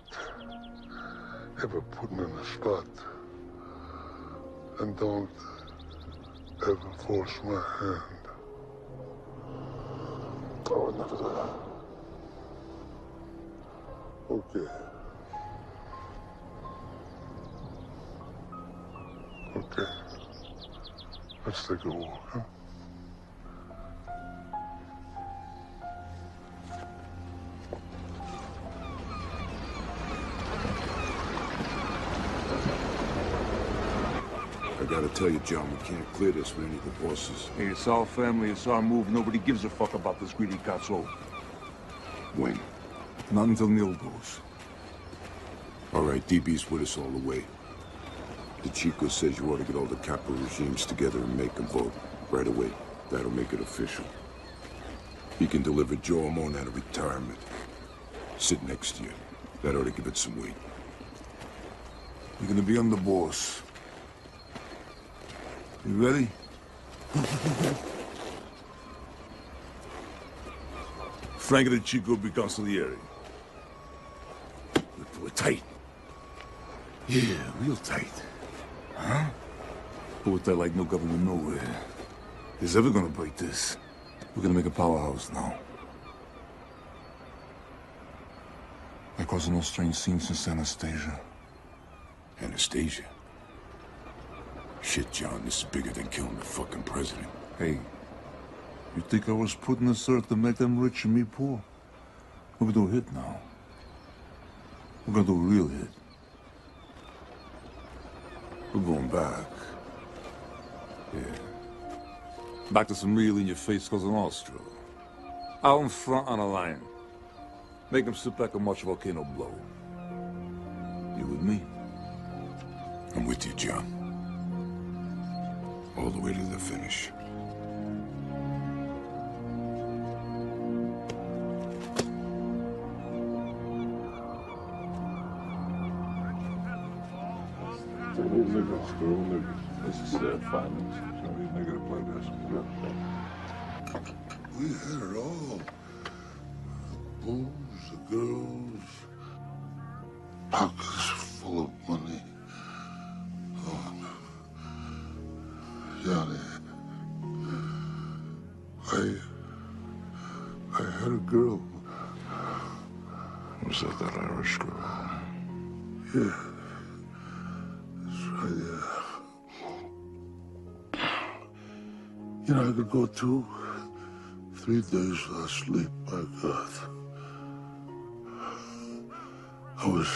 ever put me in a spot. And don't ever force my hand. I would never do that. Okay. Okay. Let's take a walk, huh? I gotta tell you, John, we can't clear this with any of the bosses. Hey, it's our family, it's our move. Nobody gives a fuck about this greedy cazzo. When? Not until Neil goes. All right, DB's with us all the way. The Chico says you ought to get all the capital regimes together and make them vote right away. That'll make it official. He can deliver Joe Amon out of retirement. Sit next to you. That ought to give it some weight. You're gonna be on the boss. You ready? Frank and the Chico be consigliere. We're tight. Yeah, real tight. Huh? But with that like no government nowhere. Who's ever gonna break this? We're gonna make a powerhouse now. Like causing no strange scenes since Anastasia. Anastasia. Shit, John, this is bigger than killing the fucking president. Hey, you think I was putting this earth to make them rich and me poor? We're gonna do a hit now. We're gonna do a real hit. We're going back. Yeah. Back to some real in-your-face Cosa Nostra. Out in front on a line. Make them sit back and watch a volcano blow. You with me? I'm with you, John. All the way to the finish. This is 5 minutes. Somebody's nigga to play this. We had it all. The booze, the girls, pockets full of money. Oh, Johnny, I had a girl. Was that Irish girl? Yeah. That's right, yeah. You know, I could go 2, 3 days without sleep, my God. I was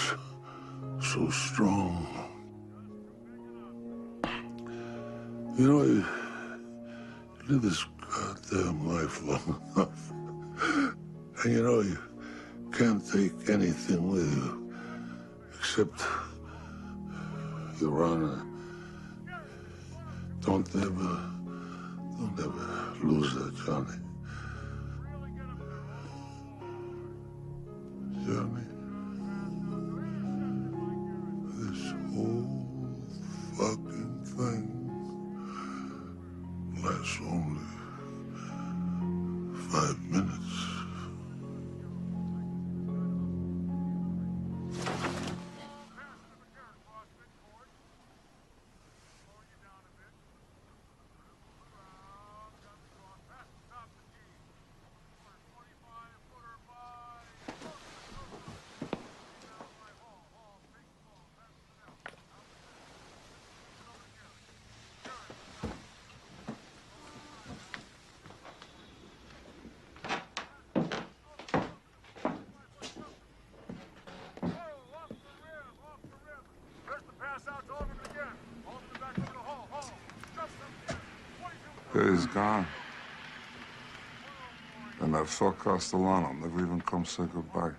so strong. You know, you live this goddamn life long enough. And you know, you can't take anything with you except your honor. Don't ever lose that, Johnny. Johnny, this whole fucking thing lasts only 5 minutes. He's gone. And that fuck Castellano never even come say goodbye.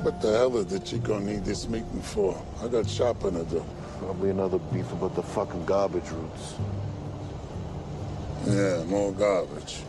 What the hell did the Chico need this meeting for? I got shopping to do. Probably another beef about the fucking garbage routes. Yeah, more garbage.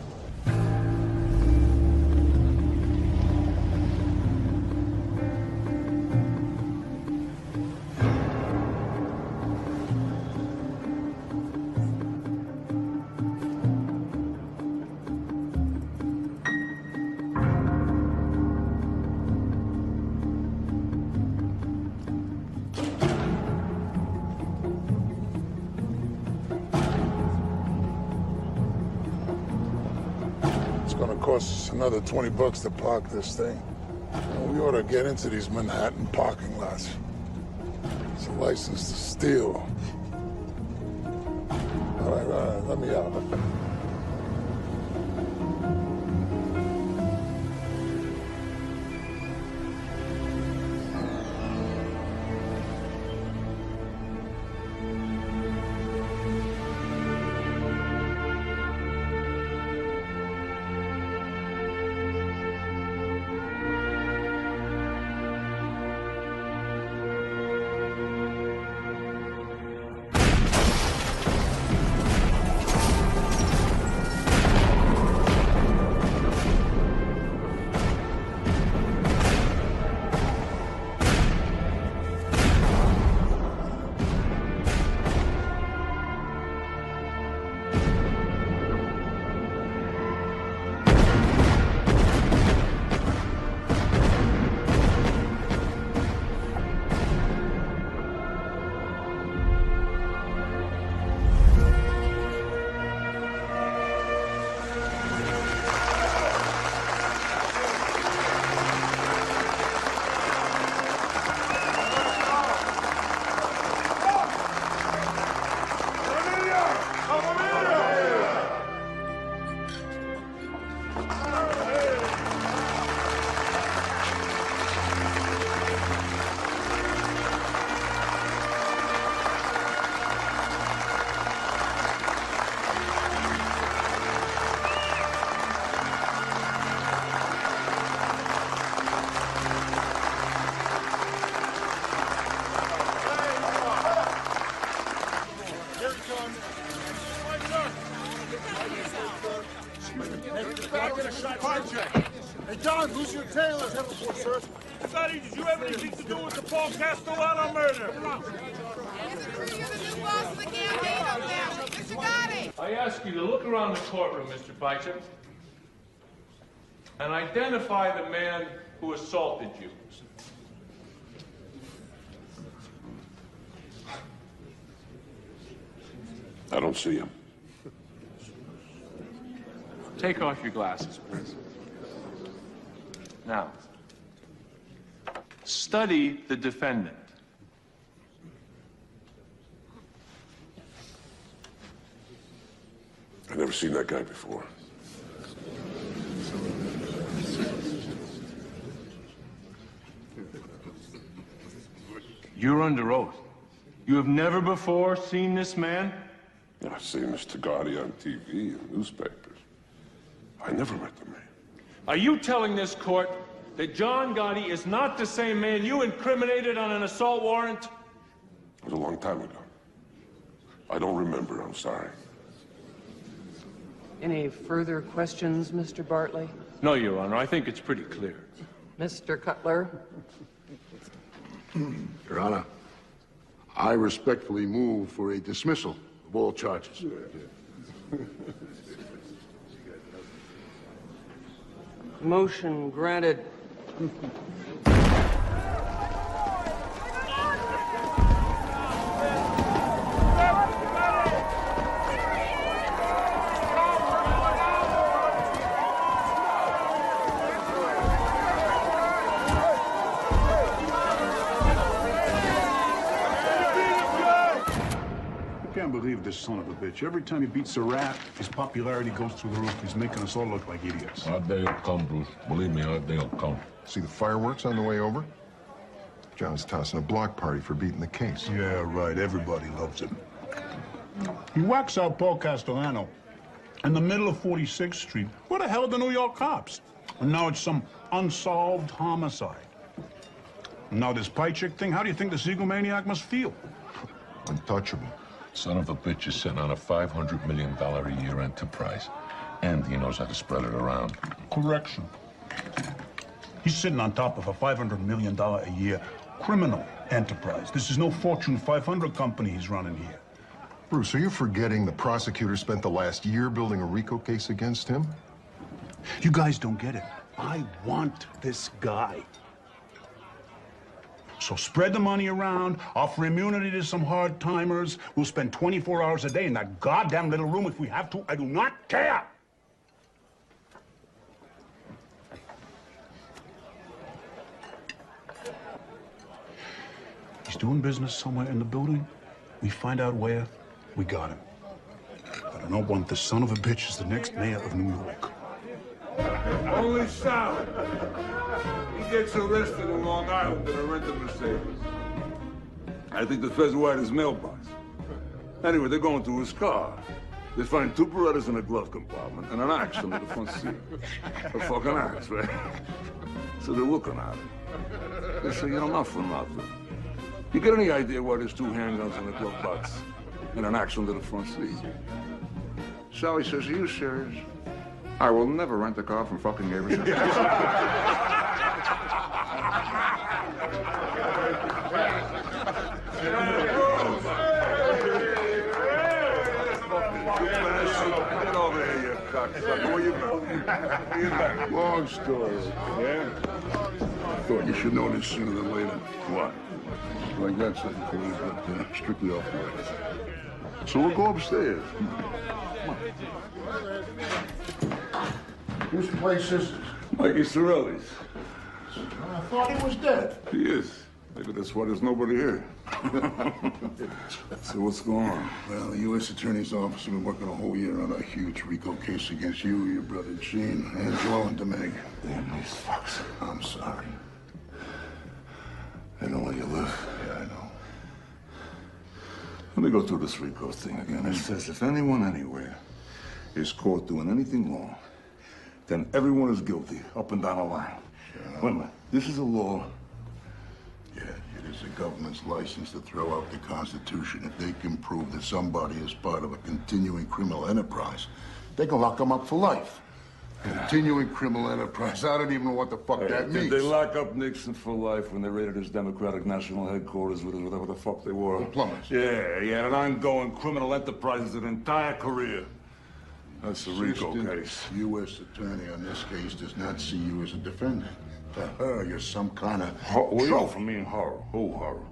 Costs us another $20 to park this thing. We ought to get into these Manhattan parking lots. It's a license to steal. All right, let me out. get a shot. Hey, John, who's your tailor? Sir. Scotty, did you have anything to do with the Paul Castellano murder? I ask you to look around the courtroom, Mr. Bicep, and identify the man who assaulted you. I don't see him. Take off your glasses, please. Now, study the defendant. I've never seen that guy before. You're under oath. You have never before seen this man? I've seen Mr. Gotti on TV and newspapers. I never met the man. Are you telling this court that John Gotti is not the same man you incriminated on an assault warrant? It was a long time ago. I don't remember, I'm sorry. Any further questions, Mr. Bartley? No, Your Honor. I think it's pretty clear. Mr. Cutler? Your Honor, I respectfully move for a dismissal of all charges. Motion granted. I can't believe this son of a bitch. Every time he beats a rat, his popularity goes through the roof. He's making us all look like idiots. Our day will come, Bruce. Believe me, our day will come. See the fireworks on the way over? John's tossing a block party for beating the case. Yeah, right. Everybody loves him. He whacks out Paul Castellano in the middle of 46th Street. Where the hell are the New York cops? And now it's some unsolved homicide. And now this pie chick thing, how do you think the Siegel maniac must feel? Untouchable. Son of a bitch is sitting on a $500 million a year enterprise. And he knows how to spread it around. Correction. He's sitting on top of a $500 million a year criminal enterprise. This is no Fortune 500 company he's running here. Bruce, are you forgetting the prosecutor spent the last year building a RICO case against him? You guys don't get it. I want this guy. So spread the money around, offer immunity to some hard-timers. We'll spend 24 hours a day in that goddamn little room if we have to. I do not care! He's doing business somewhere in the building. We find out where, we got him. But I don't want this son of a bitch as the next mayor of New York. Only Sal. He gets arrested in Long Island in a rented Mercedes. I think the feds wired his mailbox. Anyway, they're going through his car. They find two Berettas in a glove compartment and an axe under the front seat. A fucking axe, right? So they're looking at it. They say, you know, not for nothing. You get any idea why there's two handguns in the glove box and an axe under the front seat? Sally says, are you serious? I will never rent a car from fucking Gabriel. Get over here, you cocksucker. Where you been? Long story. Yeah? Thought you should know this sooner than later. What? I got something for you, but strictly off the record. So we'll go upstairs. Whose place is this? Mikey Sorelli's. I thought he was dead. He is. Maybe that's why there's nobody here. So what's going on? Well, the U.S. Attorney's Office has been working a whole year on a huge RICO case against you, your brother Gene, Angelo, and DeMeg. Damn these fucks. I'm sorry. I know where you live. Yeah, I know. Let me go through this RICO thing again. It says if anyone anywhere is caught doing anything wrong, then everyone is guilty, up and down the line. Sure. Wait a minute. This is a law. Yeah, it is the government's license to throw out the Constitution. If they can prove that somebody is part of a continuing criminal enterprise, they can lock them up for life. Continuing criminal enterprise. I don't even know what the fuck that means. Did they lock up Nixon for life when they raided his Democratic National Headquarters with whatever the fuck they were? The plumbers. Yeah, he had an ongoing criminal enterprise his entire career. That's the RICO case. U.S. attorney on this case does not see you as a defendant. To her, you're some kind of... What do you from me and horror? Who horror?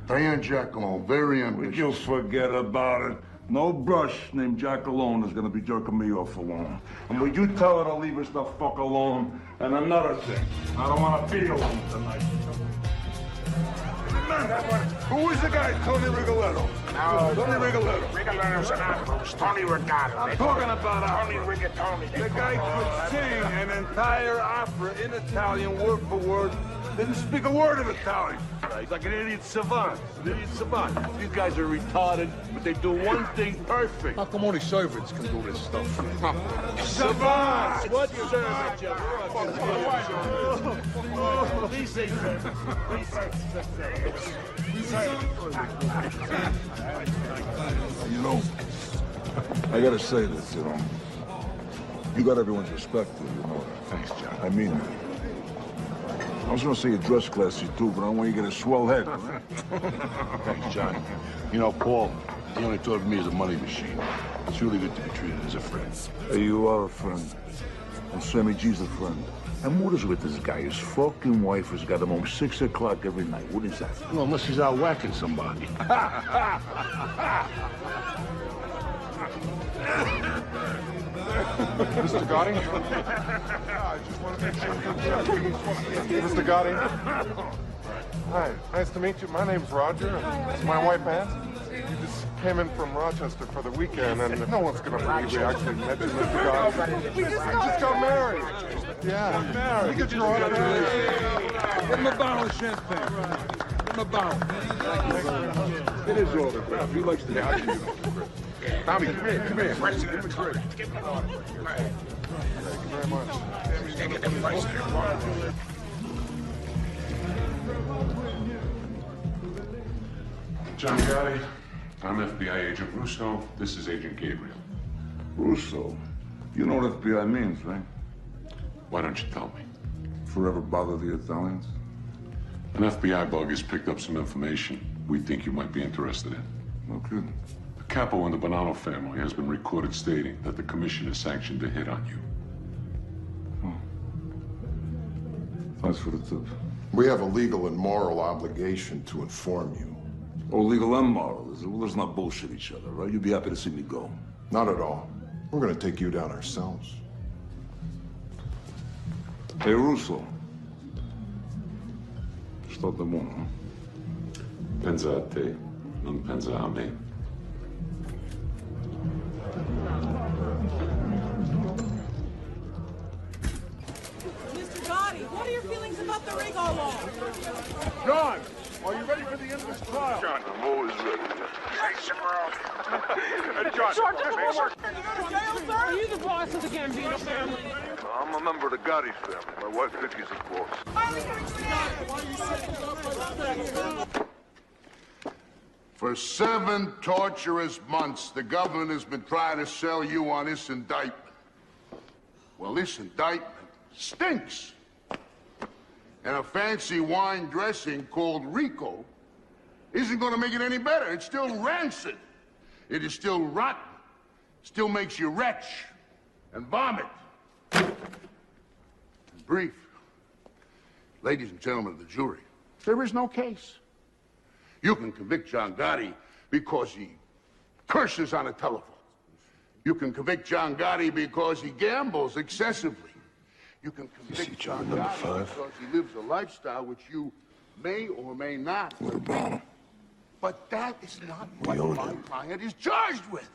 Diane Jackalone, very ambitious. You forget about it. No brush named Jack alone is gonna be jerking me off for long. And would you tell her to leave us the fuck alone? And another thing, I don't wanna be alone tonight. Who is the guy, Tony Rigoletto? No, Tony Rigoletto. Rigoletto's an opera. Tony Rigoletto. I'm talking about Tony Rigatoni. The guy could sing an entire opera in Italian, word for word. Didn't speak a word of Italian. He's like an idiot savant. These guys are retarded, but they do one thing perfect. How come only servants can do this stuff? Savants! What servant, Jeff? Please say servant. Please say You know, I gotta say this, you know. You got everyone's respect, you know that. Thanks, John. I mean that. I was gonna say you dress classy too, but I don't want you to get a swell head, all right? Thanks, John. You know, Paul, he only thought of me as a money machine. It's really good to be treated as a friend. Hey, you are a friend. And Sammy G's a friend. And what is with this guy? His fucking wife has got him home 6 o'clock every night. What is that? Well, unless he's out whacking somebody. Mr. Gotti? I just want to make sure. Mr. Gotti? Hi, nice to meet you. My name's Roger. It's my wife, Ann. We just came in from Rochester for the weekend, and no one's going to believe we actually met you, Mr. Gotti. We just got married. Yeah, married. Look at your order. Give him a bottle of champagne. Give him a bottle. It is autograph. He likes to have you. Tommy, come here. Give him a drink. Thank you very much. John Gotti, I'm FBI Agent Russo. This is Agent Gabriel. Russo? You know what FBI means, right? Why don't you tell me? Forever bother the Italians? An FBI bug has picked up some information we think you might be interested in. No kidding. The capo in the Bonanno family has been recorded stating that the commission has sanctioned a hit on you. Oh. Thanks for the tip. We have a legal and moral obligation to inform you. Oh, legal and moral. Well, let's not bullshit each other, right? You'd be happy to see me go. Not at all. We're going to take you down ourselves. Hey, Russo. Sto da buono, Pensa a te, non pensa a me. Mr. Gotti, what are your feelings about the Rigo law? John, are you ready for the end of this trial? John, I'm always ready. Thanks, bro. John, George, are you the boss of the Gambino family? I'm a member of the Gotti family. My wife Vicky's a boss. For 7 torturous months, the government has been trying to sell you on this indictment. Well, this indictment stinks. And a fancy wine dressing called Rico isn't going to make it any better. It's still rancid. It is still rotten. Still makes you retch and vomit. In brief, ladies and gentlemen of the jury, there is no case. You can convict John Gotti because he curses on a telephone. You can convict John Gotti because he gambles excessively. You can convict John Gotti because he lives a lifestyle which you may or may not. What about him? But that is not what my client is charged with.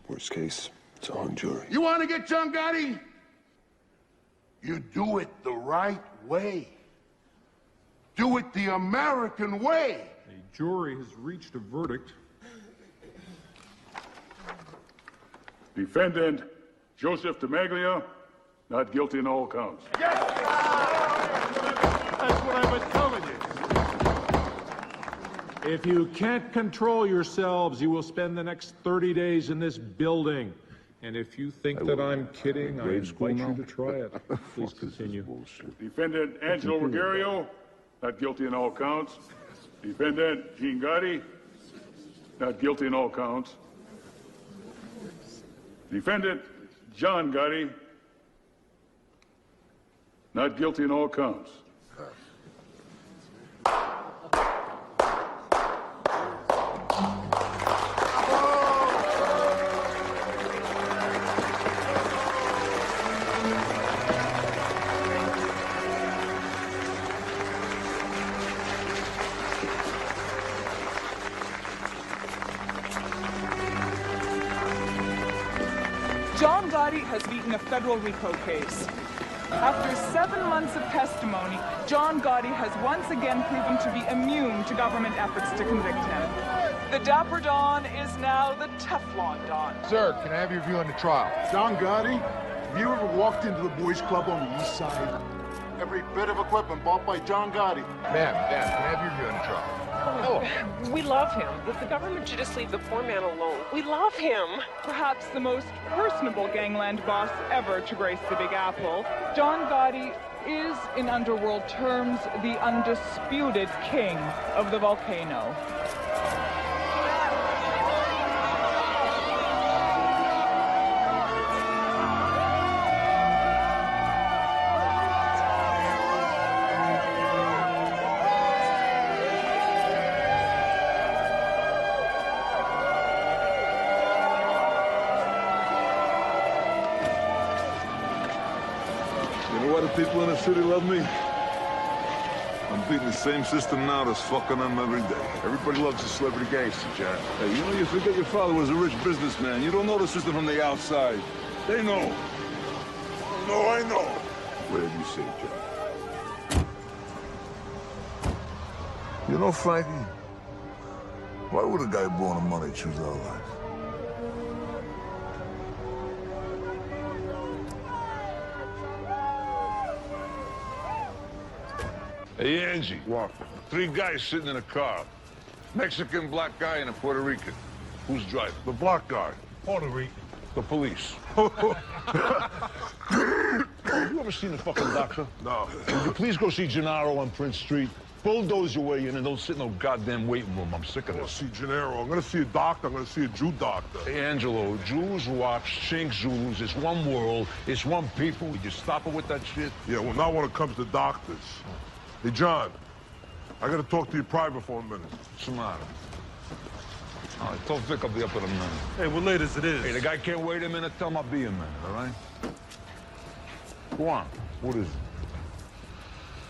Worst case, it's a hung jury. You want to get John Gotti? You do it the right way. Do it the American way. A jury has reached a verdict. Defendant Joseph DiMaglio, not guilty in all counts. Yes! That's what I've been telling you. If you can't control yourselves, you will spend the next 30 days in this building. And if you think that I'm kidding, I invite you to try it. Please continue. Defendant Angelo Ruggiero, not guilty in all counts. Defendant Gene Gotti, not guilty in all counts. Defendant John Gotti, not guilty in all counts. John Gotti has beaten a federal RICO case. After 7 months of testimony, John Gotti has once again proven to be immune to government efforts to convict him. The Dapper Don is now the Teflon Don. Sir, can I have your view on the trial? John Gotti, have you ever walked into the boys' club on the east side? Every bit of equipment bought by John Gotti. Ma'am, can I have your view on the trial? Oh, we love him. The government should just leave the poor man alone. We love him. Perhaps the most personable gangland boss ever to grace the Big Apple, John Gotti is, in underworld terms, the undisputed king of the volcano. People in the city love me. I'm beating the same system now that's fucking them every day. Everybody loves a celebrity gangster, John. Hey, you know, you forget your father was a rich businessman. You don't know the system from the outside. They know. No, I know. Whatever you say, John. You know, Frankie, why would a guy born in money choose our life? Hey, Angie. What? 3 guys sitting in a car. Mexican, black guy, and a Puerto Rican. Who's driving? The black guy. Puerto Rican. The police. You ever seen the fucking doctor? No. Would you please go see Gennaro on Prince Street? Bulldoze your way in and don't sit in no goddamn waiting room. I'm sick of I'm gonna this. see Gennaro. I'm gonna see a doctor. I'm gonna see a Jew doctor. Hey, Angelo, Jews watch Chink Zulus. It's one world. It's one people. Would you stop it with that shit? Yeah, well, not when it comes to doctors. Hey, John, I gotta talk to you private for a minute. What's the matter? All right, tell Vic I'll be up in a minute. Hey, we're late as it is. Hey, the guy can't wait a minute. Tell him I'll be a minute, all right? Go on. What is it?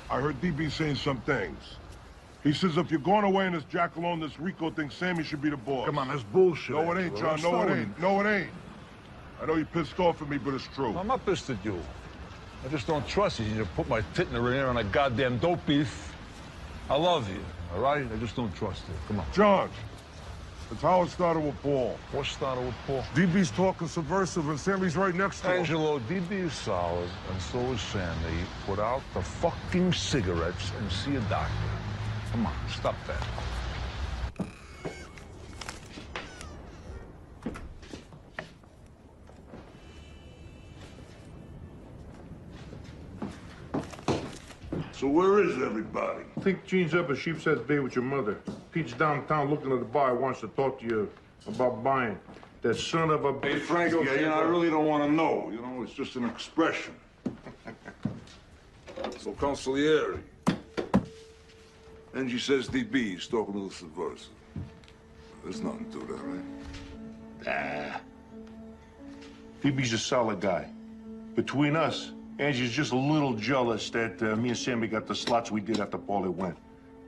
I heard DB saying some things. He says if you're going away in this Jackaloon, this Rico thing, Sammy should be the boss. Come on, that's bullshit. No, it ain't, John. No, it ain't. No, it ain't. I know you're pissed off at me, but it's true. I'm not pissed at you. I just don't trust you. You put my tit in the air on a goddamn dope beef. I love you, all right? I just don't trust you. Come on. John, it's how it started with Paul. What started with Paul? DB's talking subversive, and Sammy's right next to him. Angelo, DB is solid, and so is Sammy. Put out the fucking cigarettes and see a doctor. Come on, stop that. So where is everybody? I think Gene's up at Sheepshead Bay with your mother. Pete's downtown looking at the bar. Wants to talk to you about buying that son of a bitch. Hey, Frankie, I really don't want to know. You know, it's just an expression. So, Consigliere. Angie says DB's talking a little subversive. There's nothing to that, right? Nah. DB's a solid guy. Between us, Angie's just a little jealous that me and Sammy got the slots we did after Paulie went.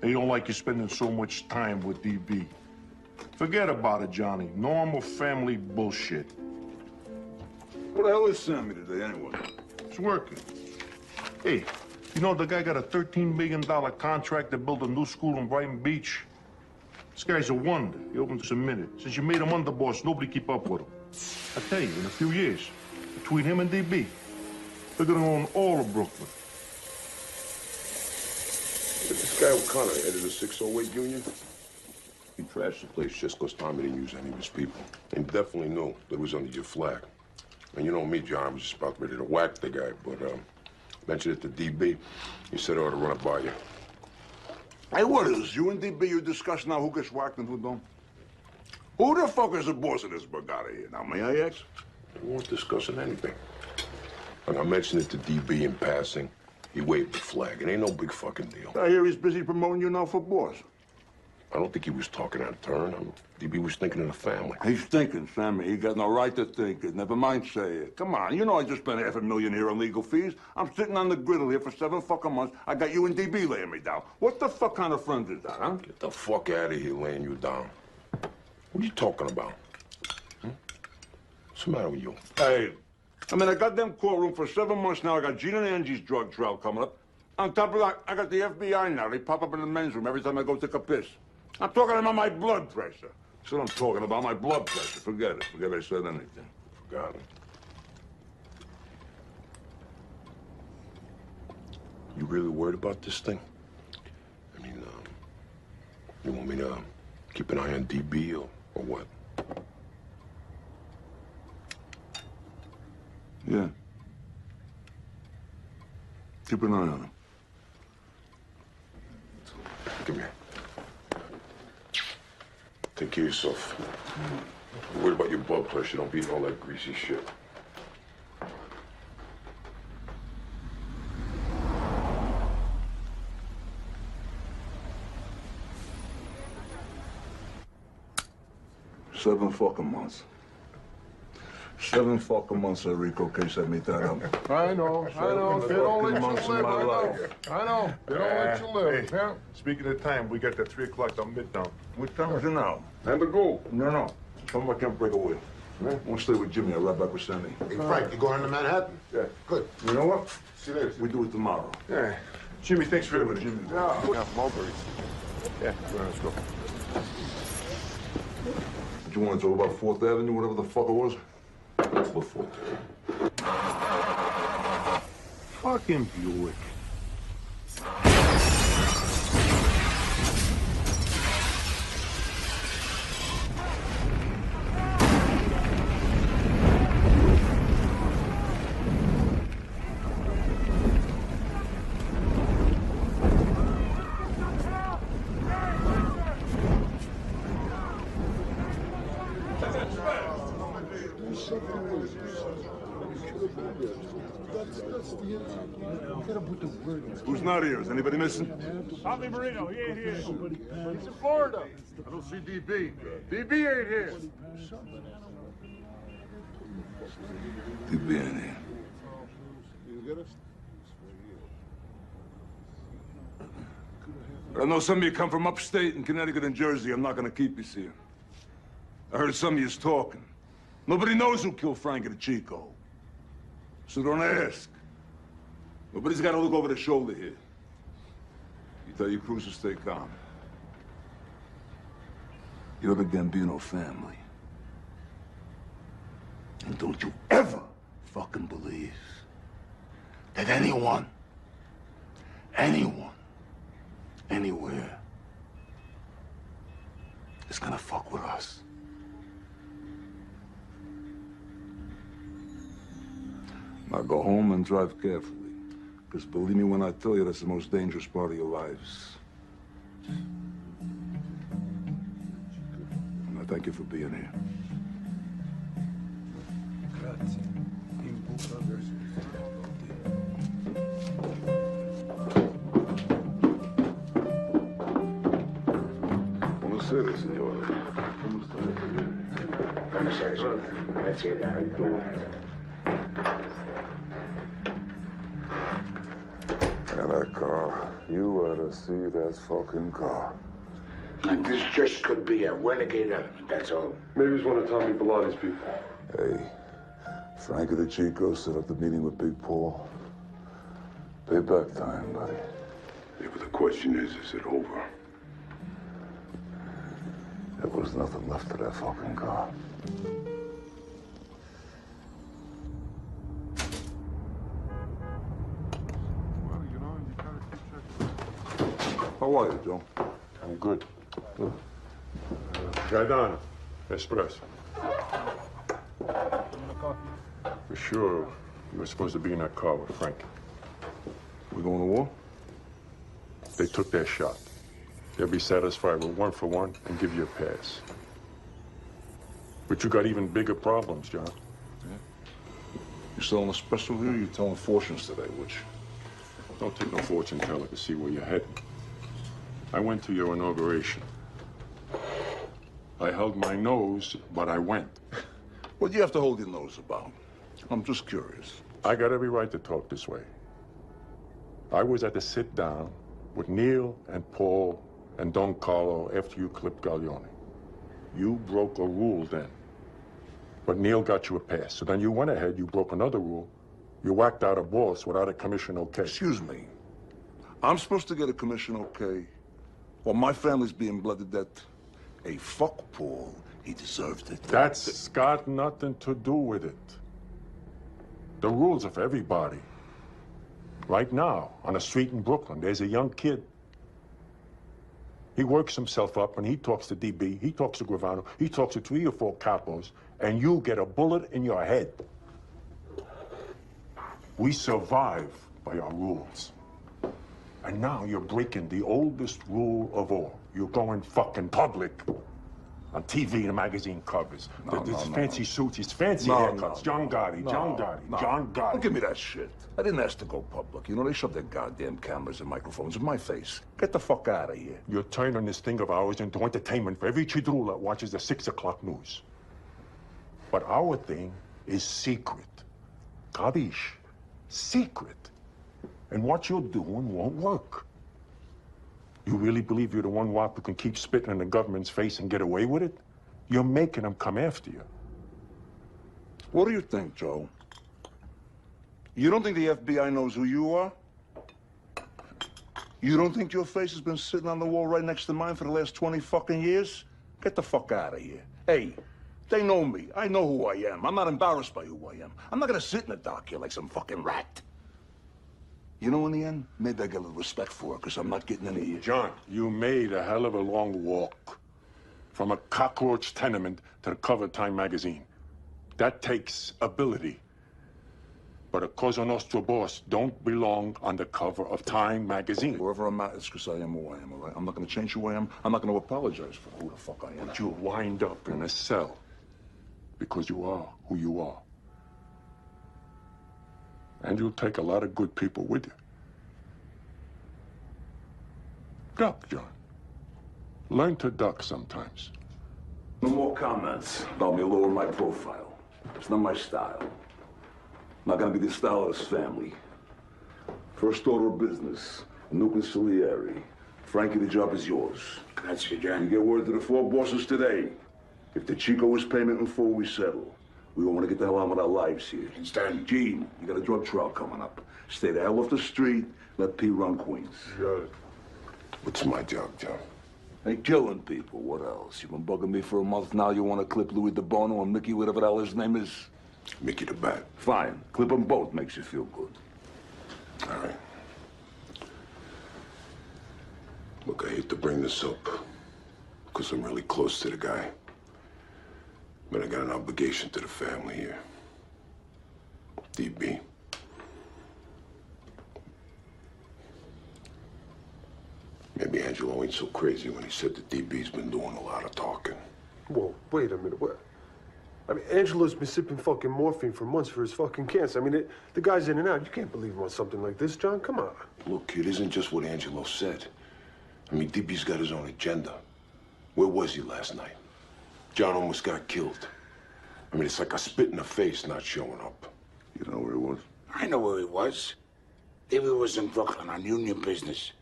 They don't like you spending so much time with DB. Forget about it, Johnny. Normal family bullshit. What the hell is Sammy today, anyway? It's working. Hey, you know the guy got a $13 million contract to build a new school in Brighton Beach? This guy's a wonder. He opens a minute. Since you made him underboss, nobody keep up with him. I tell you, in a few years, between him and DB, they're gonna own all of Brooklyn. This guy O'Connor headed the 608 Union. He trashed the place just because Tommy didn't use any of his people. And definitely knew that it was under your flag. And you know me, John, I was just about ready to whack the guy, but mentioned it to DB. He said I ought to run it by you. Hey, what is you and DB, you discuss now who gets whacked and who don't? Who the fuck is the boss of this brigada here? Now, may I ask? We weren't discussing anything. When I mentioned it to DB in passing, he waved the flag. It ain't no big fucking deal. I hear he's busy promoting you now for boss. I don't think he was talking out of turn. DB was thinking of the family. He's thinking, Sammy. He got no right to think it. Never mind say it. Come on, you know I just spent $500,000 here on legal fees. I'm sitting on the griddle here for 7 fucking months. I got you and DB laying me down. What the fuck kind of friend is that, huh? Get the fuck out of here laying you down. What are you talking about? What's the matter with you? Hey, I'm in a goddamn courtroom for 7 months now. I got Gene and Angie's drug trial coming up. On top of that, I got the FBI now. They pop up in the men's room every time I go take a piss. I'm talking about my blood pressure. That's what I'm talking about, my blood pressure. Forget it. Forget I said anything. Forgot it. You really worried about this thing? I mean, you want me to keep an eye on DB or what? Yeah. Keep an eye on him. Come here. Take care of yourself. You're worried about your blood pressure. Don't be eating all that greasy shit. Seven fucking months. 7 fucking months of Rico case I made that up. I know. They don't let months you of live. my I know. life. I know. They don't let you live. Hey, Yeah. speaking of time, we got that 3 o'clock down Midtown. What time is it now? Time to go. No. Tell me I can't break away. I won't stay with Jimmy. I'll ride back with Sammy. Hey, Frank, you going to Manhattan? Yeah. Good. You know what? See you later. We do it tomorrow. Yeah. Jimmy, thanks for everything. Jimmy. Yeah, mulberries. Yeah, let's go. Did you want to talk about 4th Avenue, whatever the fuck it was? What for? Fucking Buick. Who's not here? Is anybody missing? Tommy Burrito, he ain't here. He's in Florida. I don't see DB. DB ain't here. DB ain't here. I know some of you come from upstate in Connecticut and Jersey. I'm not gonna keep you here. I heard some of you's talking. Nobody knows who killed Frankie the Chico. So don't ask. Nobody's got to look over the shoulder here. You tell your crews to stay calm. You're the Gambino family. And don't you ever fucking believe that anyone, anywhere is gonna fuck with us. Now go home and drive carefully. Because believe me when I tell you, that's the most dangerous part of your lives. And I thank you for being here. Buonasera, signore. And that car, you ought to see that fucking car. And this just could be a renegade element, that's all. Maybe he's one of Tommy Bellatti's people. Hey, Frankie the Chico set up the meeting with Big Paul. Payback time, buddy. Yeah, but the question is it over? There was nothing left of that fucking car. How are you, Joe? I'm good. Gaetano, espresso. For sure, you were supposed to be in that car with Frank. We going to war? They took their shot. They'll be satisfied with 1 for 1 and give you a pass. But you got even bigger problems, John. Yeah. You selling a special here or you telling fortunes today, which? Don't take no fortune teller to see where you're heading. I went to your inauguration. I held my nose, but I went. What do you have to hold your nose about? I'm just curious. I got every right to talk this way. I was at the sit-down with Neil and Paul and Don Carlo after you clipped Gaglione. You broke a rule then. But Neil got you a pass. So then you went ahead, you broke another rule. You whacked out a boss without a commission okay. Excuse me. I'm supposed to get a commission okay while my family's being blooded that... Hey, fuck Paul. He deserved it. That's got nothing to do with it. The rules are for everybody. Right now, on a street in Brooklyn, there's a young kid. He works himself up and he talks to DB, he talks to Gravano, he talks to 3 or 4 capos, and you get a bullet in your head. We survive by our rules. And now you're breaking the oldest rule of all. You're going fucking public. On TV and magazine covers. There's fancy suits, these fancy haircuts. John Gotti. John Gotti. Don't give me that shit. I didn't ask to go public. You know, they shove their goddamn cameras and microphones in my face. Get the fuck out of here. You're turning this thing of ours into entertainment for every chidrul that watches the 6 o'clock news. But our thing is secret. Kabish. Secret. And what you're doing won't work. You really believe you're the one wop who can keep spitting in the government's face and get away with it? You're making them come after you. What do you think, Joe? You don't think the FBI knows who you are? You don't think your face has been sitting on the wall right next to mine for the last 20 fucking years? Get the fuck out of here. Hey, they know me. I know who I am. I'm not embarrassed by who I am. I'm not gonna sit in the dock here like some fucking rat. You know, in the end, maybe I get a little respect for it, because I'm not getting any of you. John, you made a hell of a long walk. From a cockroach tenement to the cover of Time magazine. That takes ability. But a Cosa Nostra boss don't belong on the cover of Time magazine. Wherever I'm at, it's because I am who I am, all right? I'm not going to change who I am. I'm not going to apologize for who the fuck I am. But you'll wind up in a cell. Because you are who you are. And you'll take a lot of good people with you. Duck, John. Learn to duck sometimes. No more comments about me lowering my profile. It's not my style. Not gonna be the style of this family. First order of business, a new consigliere. Frankie, the job is yours. That's your job. You get word to the 4 bosses today. If the Chico is payment in full, we settle. We don't want to get the hell on with our lives here. It's done. Gene, you got a drug trial coming up. Stay the hell off the street. Let P run Queens. Got it. What's my job, John? Hey, killing people. What else? You've been bugging me for a month now. You want to clip Louis DeBono and Mickey, whatever the hell his name is? Mickey the Bat. Fine. Clip them both. Makes you feel good. All right. Look, I hate to bring this up, because I'm really close to the guy. But I got an obligation to the family here. DB. Maybe Angelo ain't so crazy when he said that DB's been doing a lot of talking. Whoa, wait a minute. What? I mean, Angelo's been sipping fucking morphine for months for his fucking cancer. I mean, the guy's in and out. You can't believe him on something like this, John. Come on. Look, it isn't just what Angelo said. I mean, DB's got his own agenda. Where was he last night? John almost got killed. I mean, it's like a spit in the face not showing up. You know where he was? I know where he was. David was in Brooklyn on union business.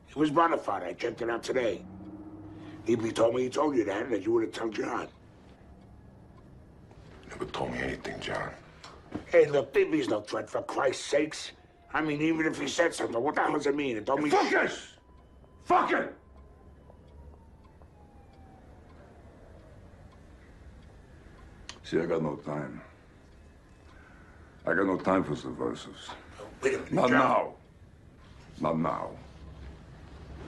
It was bona fide. I checked it out today. DB told me he told you that, and that you would have told John. Never told me anything, John. Hey, look, DB's no threat, for Christ's sakes. I mean, even if he said something, what the hell does it mean? It don't mean... Focus! Fuck it! See, I got no time. I got no time for subversives. Wait a minute, Not John. now. Not now.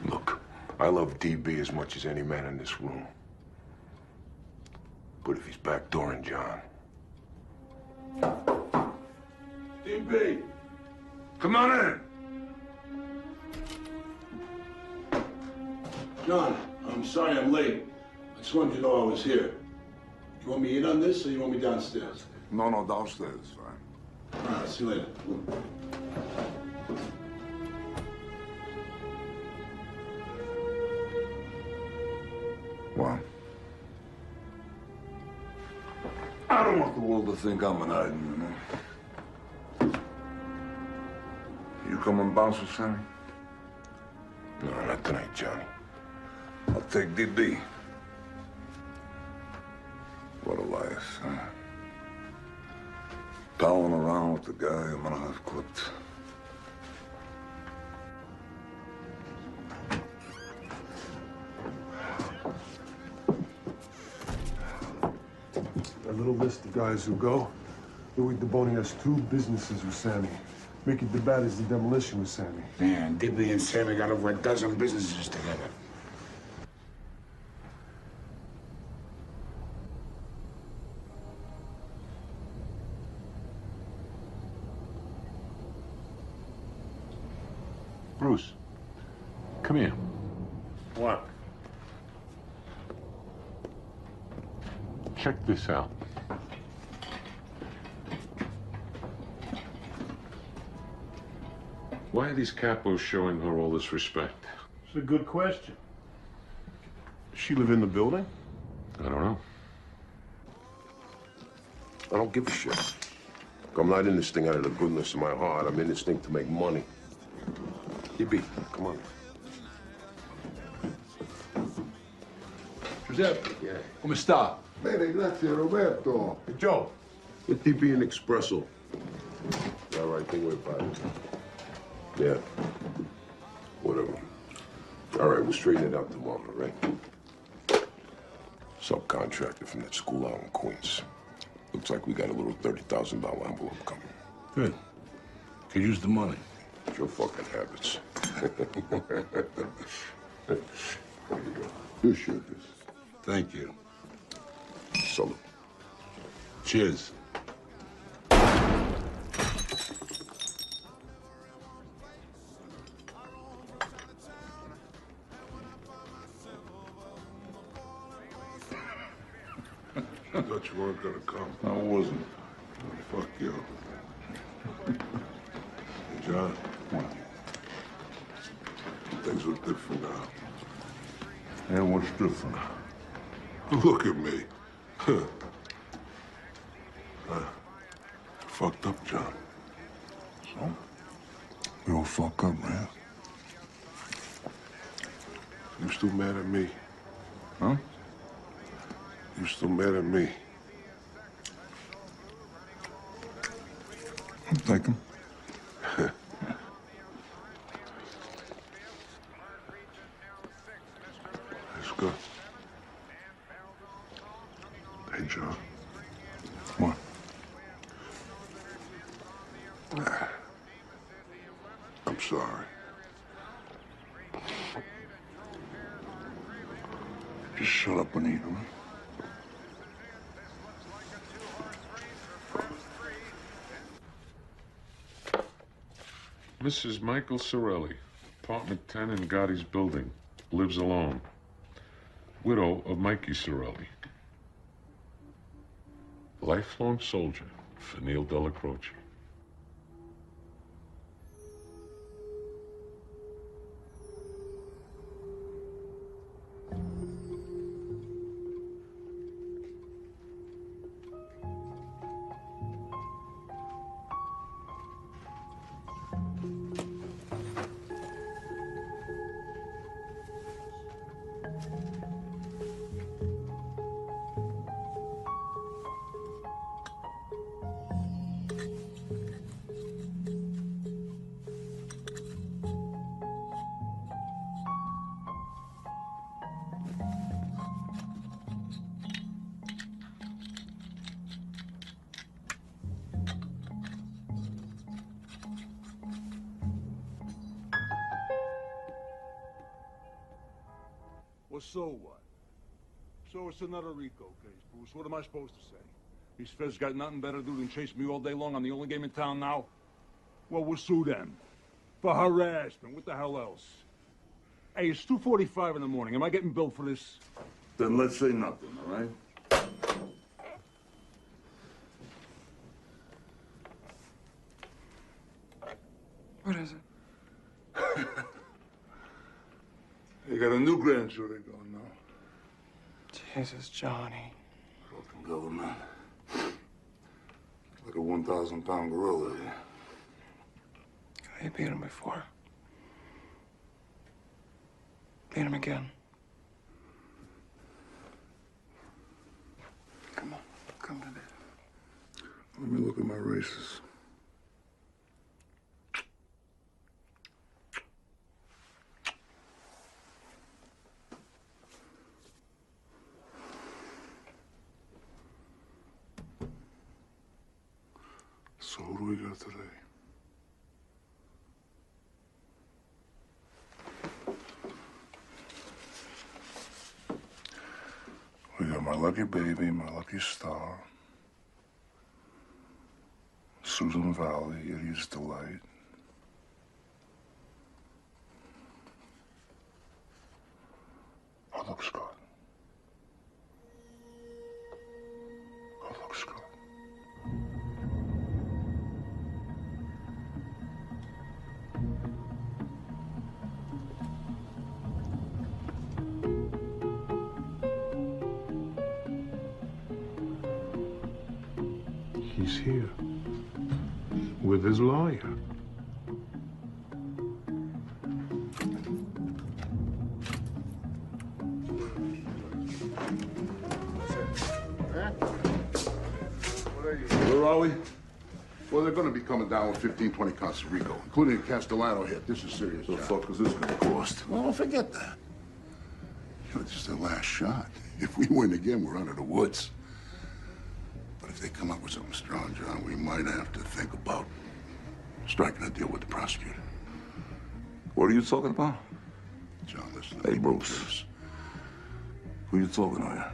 Look, I love DB as much as any man in this room. But if he's backdooring John... DB, come on in. John, I'm sorry I'm late. I just wanted you to know I was here. You want me in on this, or you want me downstairs? No, downstairs, fine. All right, see you later. Well, I don't want the world to think I'm an item, you know. You come and bounce with Sammy? No, not tonight, Johnny. I'll take DB. What a life, huh? Palling around with the guy I'm gonna have clipped. A little list of guys who go. Louis DeBoni has 2 businesses with Sammy. Mickey DeBat is the demolition with Sammy. Man, Dibby and Sammy got over a dozen businesses together. Bruce, come here. What? Check this out. Why are these capos showing her all this respect? It's a good question. Does she live in the building? I don't know. I don't give a shit. I'm not in this thing out of the goodness of my heart. I'm in this thing to make money. DB, come on. Giuseppe, Yeah. come sta? Bene, grazie, Roberto. Hey, Joe. Get DB an espresso. All right, don't worry about it. Yeah. Whatever. All right, we'll straighten it out tomorrow, right? Subcontractor from that school out in Queens. Looks like we got a little $30,000 envelope coming. Good. Could use the money. It's your fucking habits. There you go. You shoot this. Thank you. Salute. Cheers. I thought you weren't gonna come. I wasn't. Fuck you. Hey, John. What? Things look different now. And what's different? Look at me. Fucked up, John. So? We all fuck up, man. You still mad at me? Huh? You still mad at me? I'm thinking. That's good. Hey, John. What? I'm sorry. Just shut up and eat, huh? Mrs. Michael Sorelli, apartment 10 in Gotti's building, lives alone. Widow of Mikey Sorelli. Lifelong soldier for Neil Della Croce. Well, so what? So it's another RICO case, Bruce. What am I supposed to say? These feds got nothing better to do than chase me all day long. I'm the only game in town now. Well, we'll sue them. For harassment. What the hell else? Hey, it's 2:45 in the morning. Am I getting billed for this? Then let's say nothing, all right? What is it? You got a new grand jury going now. Jesus, Johnny. Fucking government. Like a 1,000-pound gorilla here. You beat him before. Beat him again. Come on, come to me. Let me look at my races. So who do we got today? We got my lucky baby, my lucky star, Susan Valley, Idiot's Delight. Oh, look, Scott. Oh, look, Scott. He's here with his lawyer. Where are we? Well, they're going to be coming down with 15, 20 counts of RICO, including a Castellano hit. This is serious. What the fuck is this going to cost? Well, forget that. You know, this is their last shot. If we win again, we're out of the woods. But if they come up with something strong, John, we might have to think about striking a deal with the prosecutor. What are you talking about? John, listen. Hey, Bruce. Who you talking to here?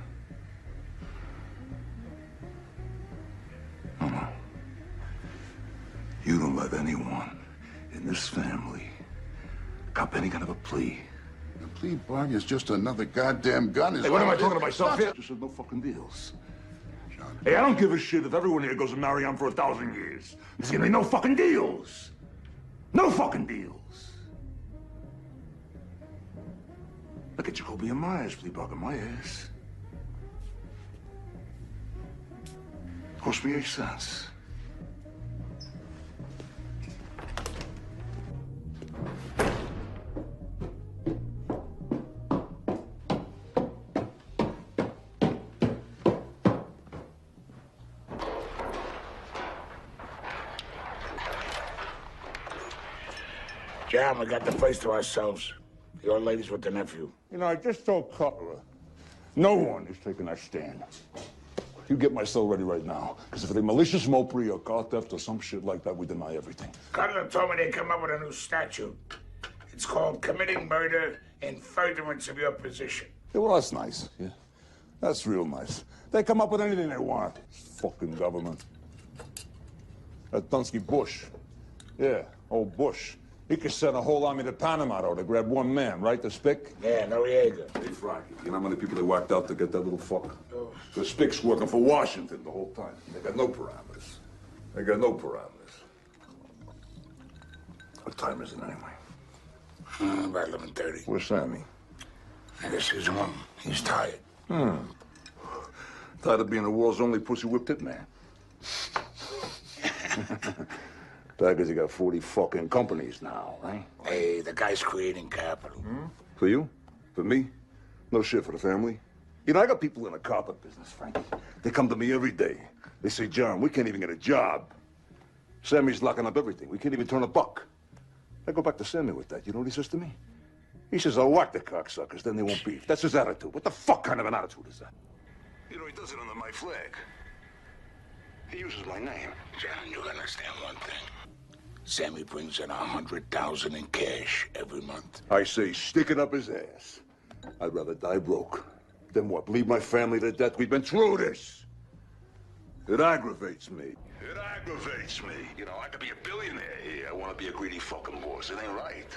No. You don't let anyone in this family cop any kind of a plea. The plea bargain is just another goddamn gun. Hey, what am I talking to myself here? Just said no fucking deals. John. Hey, I don't give a shit if everyone here goes to marry on for 1,000 years. There's gonna be no fucking deals. No fucking deals. Look at Jacoby and Myers plea bargain my ass. Cost me 8 cents. John, we got the place to ourselves. The old lady's with the nephew. You know, I just told Cutler, no one is taking that stand. You get my cell ready right now, because if it's a malicious mopery or car theft or some shit like that, we deny everything. Cutler told me they come up with a new statute. It's called committing murder in furtherance of your position. Yeah, well, that's nice. Yeah, that's real nice. They come up with anything they want. Fucking government. That Dunsky Bush. Yeah, old Bush. He could send a whole army to Panama, though, to grab one man, right? The Spick? Yeah, Noriega. Hey, Frankie, you know how many people they whacked out to get that little fuck? The Spick's working for Washington the whole time. They got no parameters. They got no parameters. What time is it anyway? About 11:30. Where's Sammy? I guess he's home. He's tired. Tired of being the world's only pussy-whipped hitman. Bad because you got 40 fucking companies now, right? Hey, the guy's creating capital. For you? For me? No shit for the family. You know, I got people in the carpet business, Frankie. They come to me every day. They say, John, we can't even get a job. Sammy's locking up everything. We can't even turn a buck. I go back to Sammy with that. You know what he says to me? He says, I'll whack the cocksuckers, then they won't beef. That's his attitude. What the fuck kind of an attitude is that? You know, he does it under my flag. He uses my name. John, you understand one thing. Sammy brings in $100,000 in cash every month. I say, stick it up his ass. I'd rather die broke than what? Bleed my family to death? We've been through this. It aggravates me. It aggravates me. You know, I could be a billionaire here. I want to be a greedy fucking boss. It ain't right.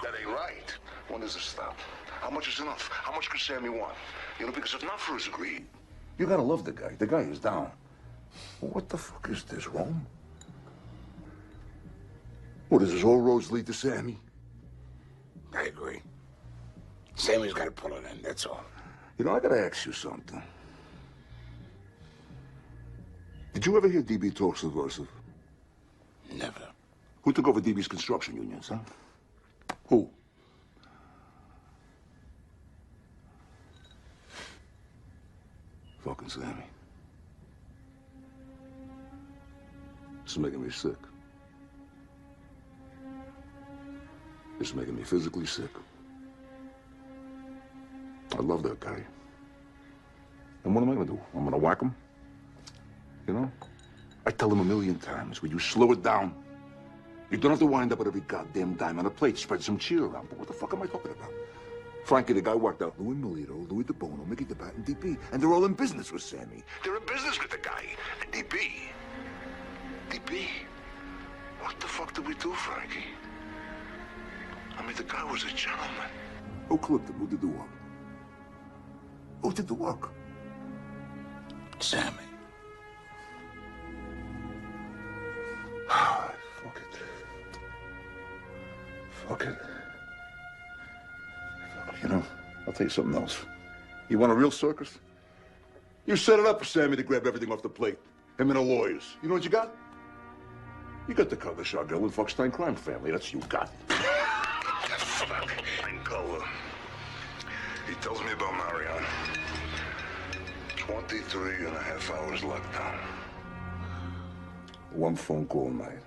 That ain't right. When does it stop? How much is enough? How much could Sammy want? You know, because if not for his greed, you gotta love the guy. The guy is down. Well, what the fuck is this, Rome? What is this? All roads lead to Sammy? I agree. Sammy's got to pull it in, that's all. You know, I gotta ask you something. Did you ever hear DB talk subversive? Never. Who took over DB's construction unions, huh? Who? Fucking Sammy. This is making me sick. This is making me physically sick. I love that guy. And what am I gonna do? I'm gonna whack him? You know? I tell him a million times, will you slow it down? You don't have to wind up with every goddamn dime on a plate, spread some cheer around. But what the fuck am I talking about? Frankie, the guy worked out Louis Melito, Louis DeBono, Mickey DeBat, and DB. And they're all in business with Sammy. They're in business with the guy. And DB. What the fuck did we do, Frankie? I mean, the guy was a gentleman. Who clipped him? Who did the work? Who did the work? Sammy. Fuck it. Fuck it. You know, I'll tell you something else. You want a real circus? You set it up for Sammy to grab everything off the plate. Him and the lawyers. You know what you got? You got the Cutler Shargill and Foxstein crime family. That's you got. Fuck. Angola. He tells me about Marion. 23 and a half hours lockdown. One phone call night.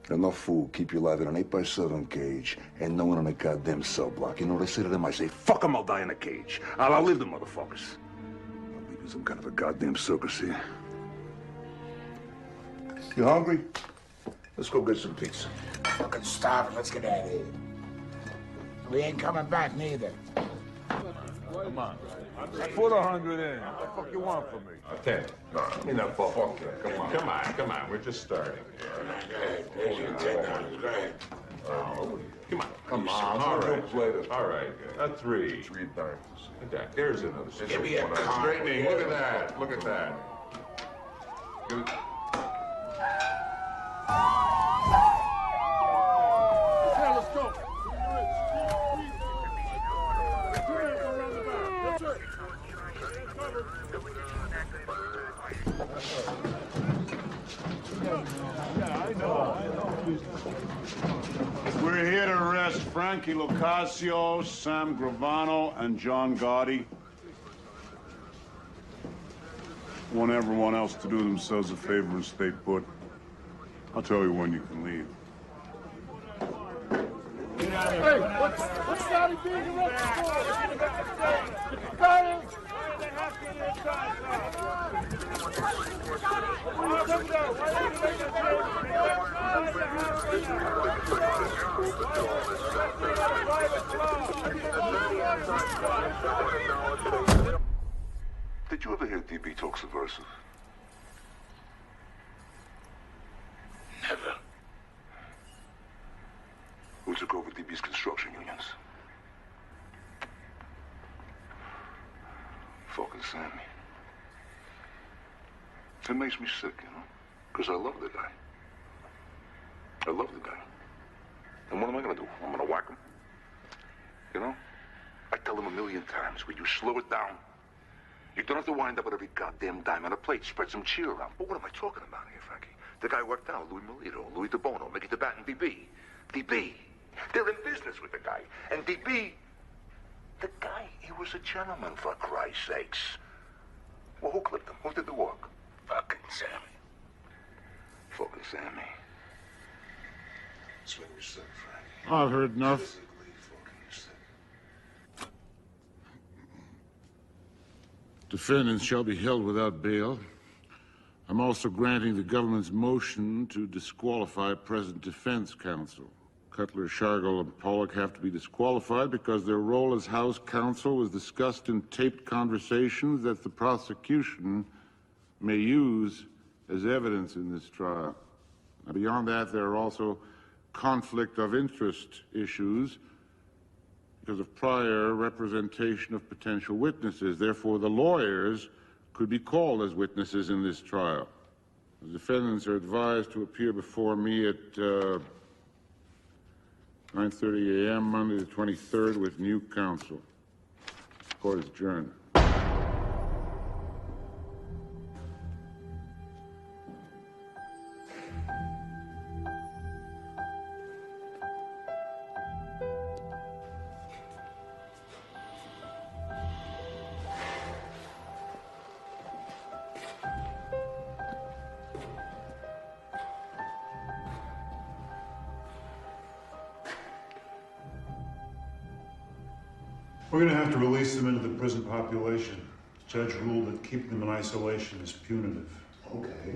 Enough food, keep you alive in an 8x7 cage, and no one in a goddamn cell block. You know what I say to them? I say, fuck them, I'll die in a cage. I'll outlive them motherfuckers. I'll leave you some kind of a goddamn circus here. You hungry? Let's go get some pizza. Fucking starving. Let's get out of here. We ain't coming back neither. Come on. Put 100 in. What the fuck you want from me? 10. No, I mean, that fuck that. Come on. We're just starting. There's your $10. Go ahead. Come on. All right. A 3. 3 times. There's another. Give me a card. Straightening. Look at that. Look at that. Okay, let's go. We're here to arrest Frankie Lucasio, Sam Gravano, and John Gotti. Want everyone else to do themselves a favor and stay put. I'll tell you when you can leave. Hey, what's Scotty being arrested for? Got him! Did you ever hear DB talk subversive? Never. Who took over DB's construction unions? Fucking Sammy. It makes me sick, you know? Because I love the guy. I love the guy. And what am I gonna do? I'm gonna whack him. You know? I tell him a million times, will you slow it down? You don't have to wind up with every goddamn dime on a plate. Spread some cheer around. But what am I talking about here, Frankie? The guy worked out Louis Melito, Louis DeBono, Mickey DeBat, and DB. DB. They're in business with the guy. And DB, the guy, he was a gentleman, for Christ's sakes. Well, who clipped him? Who did the work? Fucking Sammy. Fucking Sammy. That's what you said, Frankie. I've heard enough. Defendants shall be held without bail. I'm also granting the government's motion to disqualify present defense counsel. Cutler, Shargill, and Pollock have to be disqualified because their role as House counsel was discussed in taped conversations that the prosecution may use as evidence in this trial. Now, beyond that, there are also conflict of interest issues because of prior representation of potential witnesses. Therefore, the lawyers could be called as witnesses in this trial. The defendants are advised to appear before me at 9:30 a.m. Monday the 23rd with new counsel. Court is adjourned. We're going to have to release them into the prison population. The judge ruled that keeping them in isolation is punitive. Okay.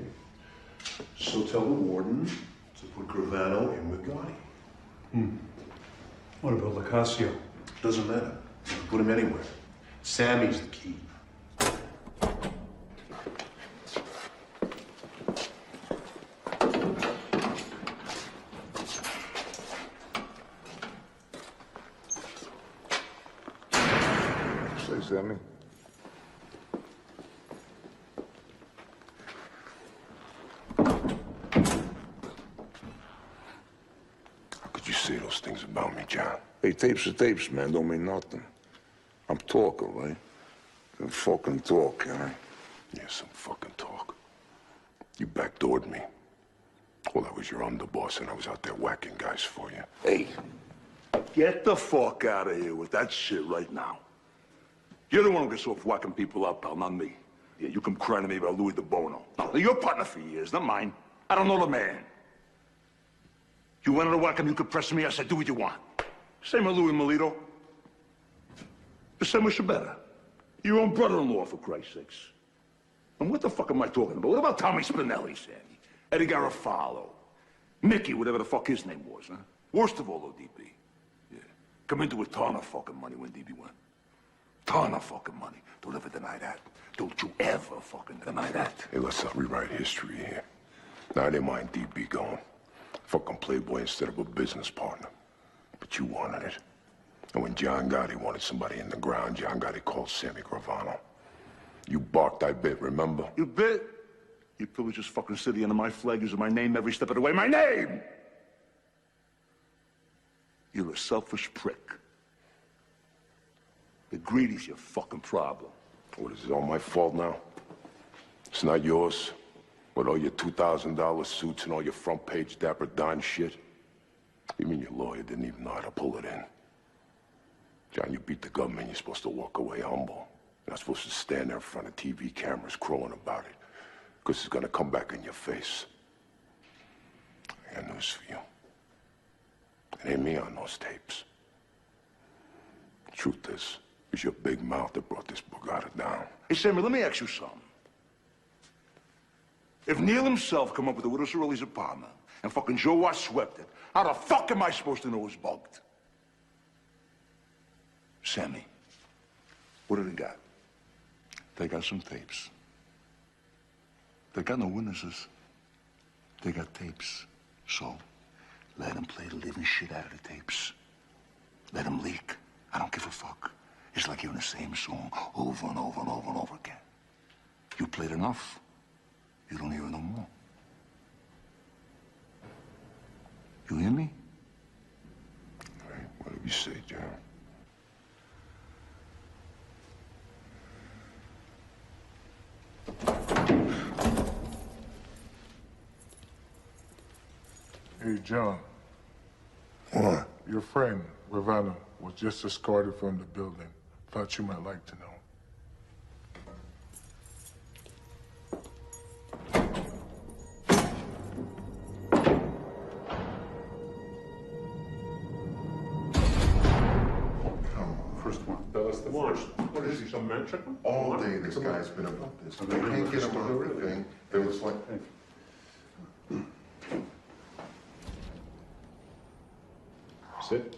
So tell the warden to put Gravano in with Gotti. What about Lacasio? Doesn't matter. You can put him anywhere. Sammy's the key. Sammy. How could you say those things about me, John? Hey, tapes are tapes, man. Don't mean nothing. I'm talking, right? Some fucking talk, you know? Yeah, some fucking talk. You backdoored me. Well, I was your underboss, and I was out there whacking guys for you. Hey, get the fuck out of here with that shit right now. You're the one who gets off whacking people up, pal, not me. Yeah, you come crying to me about Louis DeBono. No, they're your partner for years, not mine. I don't know the man. You wanted to whack him, you could press me, I said, do what you want. Same with Louis Melito. The same with Shabetta. Your own brother-in-law, for Christ's sakes. And what the fuck am I talking about? What about Tommy Spinelli, Sandy? Eddie Garofalo? Mickey, whatever the fuck his name was, huh? Worst of all, though, DB. Yeah. Come into a ton of fucking money when DB went. Ton of fucking money. Don't ever deny that. Don't you ever fucking deny that. Hey, let's not rewrite history here. Now, I didn't mind DB going. Fucking playboy instead of a business partner. But you wanted it. And when John Gotti wanted somebody in the ground, John Gotti called Sammy Gravano. You barked, I bit, remember? You bit? You pillaged this fucking city under my flag using my name every step of the way. My name! You're a selfish prick. The greedy's your fucking problem. What, is it all my fault now? It's not yours? With all your $2,000 suits and all your front page Dapper Dan shit? You mean your lawyer didn't even know how to pull it in? John, you beat the government, you're supposed to walk away humble. You're not supposed to stand there in front of TV cameras crowing about it. Because it's gonna come back in your face. I got news for you. It ain't me on those tapes. Truth is, it was your big mouth that brought this Bugatti down. Hey, Sammy, let me ask you something. If Neil himself come up with the Widow Cirilli's apartment and fucking Joe Watt swept it, how the fuck am I supposed to know it was bugged? Sammy, what do they got? They got some tapes. They got no witnesses. They got tapes. So, let them play the living shit out of the tapes. Let them leak. I don't give a fuck. It's like hearing the same song over and over and over and over again. You played enough, you don't hear it no more. You hear me? All right, whatever you say, John. Hey, John. What? Your friend, Gravano, was just escorted from the building. Thought you might like to know. First one. That was the first. What is he, some man chicken? All day this guy's been about this. I can't get him on the thing. It was like... Sit.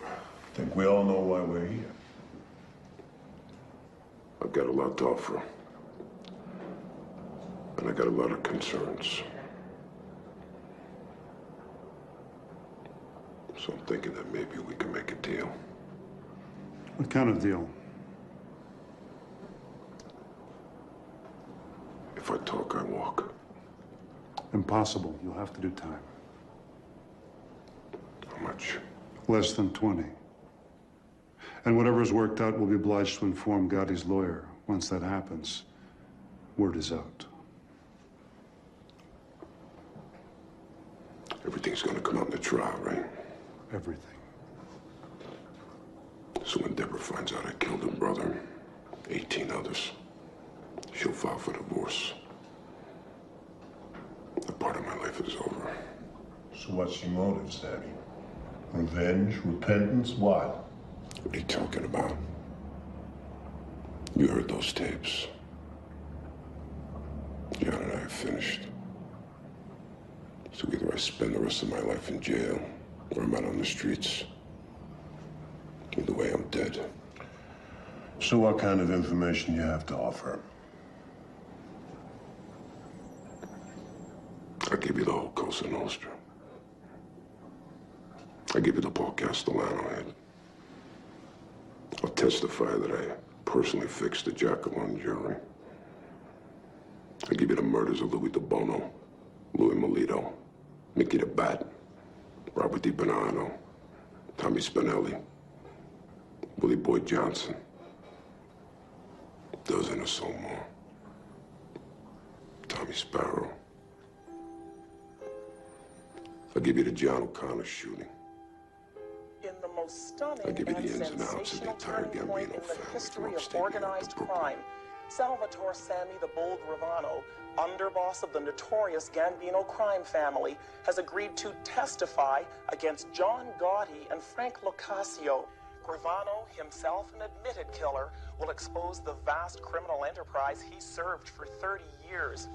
I think we all know why we're here. I've got a lot to offer. And I got a lot of concerns. So I'm thinking that maybe we can make a deal. What kind of deal? If I talk, I walk. Impossible. You'll have to do time. How much? Less than 20. And whatever is worked out, we'll be obliged to inform Gotti's lawyer. Once that happens, word is out. Everything's gonna come out in the trial, right? Everything. So when Deborah finds out I killed her brother, 18 others, she'll file for divorce. That part of my life is over. So what's your motive, Sammy? Revenge? Repentance? What? What are you talking about? You heard those tapes. John and I are finished. So either I spend the rest of my life in jail, or I'm out on the streets. Either way, I'm dead. So what kind of information you have to offer? I'll give you the whole Cosa Nostra. I'll give you the Paul Castellano head. I'll testify that I personally fixed the Jacqueline jury. I'll give you the murders of Louis DeBono, Louis Melito, Mickey the Bat, Robert DiBernardo, Tommy Spinelli, Willie Boyd Johnson. A dozen or so more. Tommy Sparrow. I'll give you the John O'Connor shooting. In the most stunning I'll give you and the ins and outs of the sensational entire turning point Gambino in the family history from of upstate organized crime, Salvatore Sammy the Bold Gravano, underboss of the notorious Gambino crime family, has agreed to testify against John Gotti and Frank Locascio. Gravano, himself an admitted killer, will expose the vast criminal enterprise he served for 30 years.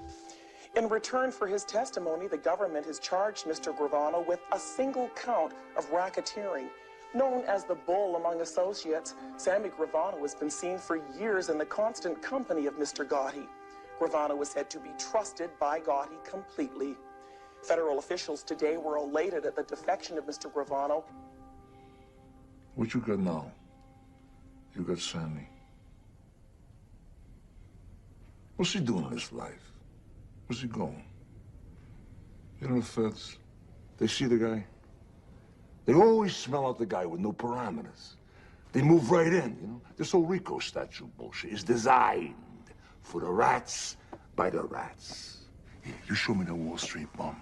In return for his testimony, the government has charged Mr. Gravano with a single count of racketeering. Known as the Bull among associates, Sammy Gravano has been seen for years in the constant company of Mr. Gotti. Gravano is said to be trusted by Gotti completely. Federal officials today were elated at the defection of Mr. Gravano. What you got now? You got Sammy. What's he doing in his life? Where's he going? You know, the feds, they see the guy. They always smell out the guy with no parameters. They move right in, you know? This whole Rico statute bullshit is designed for the rats by the rats. Yeah, you show me the Wall Street bum.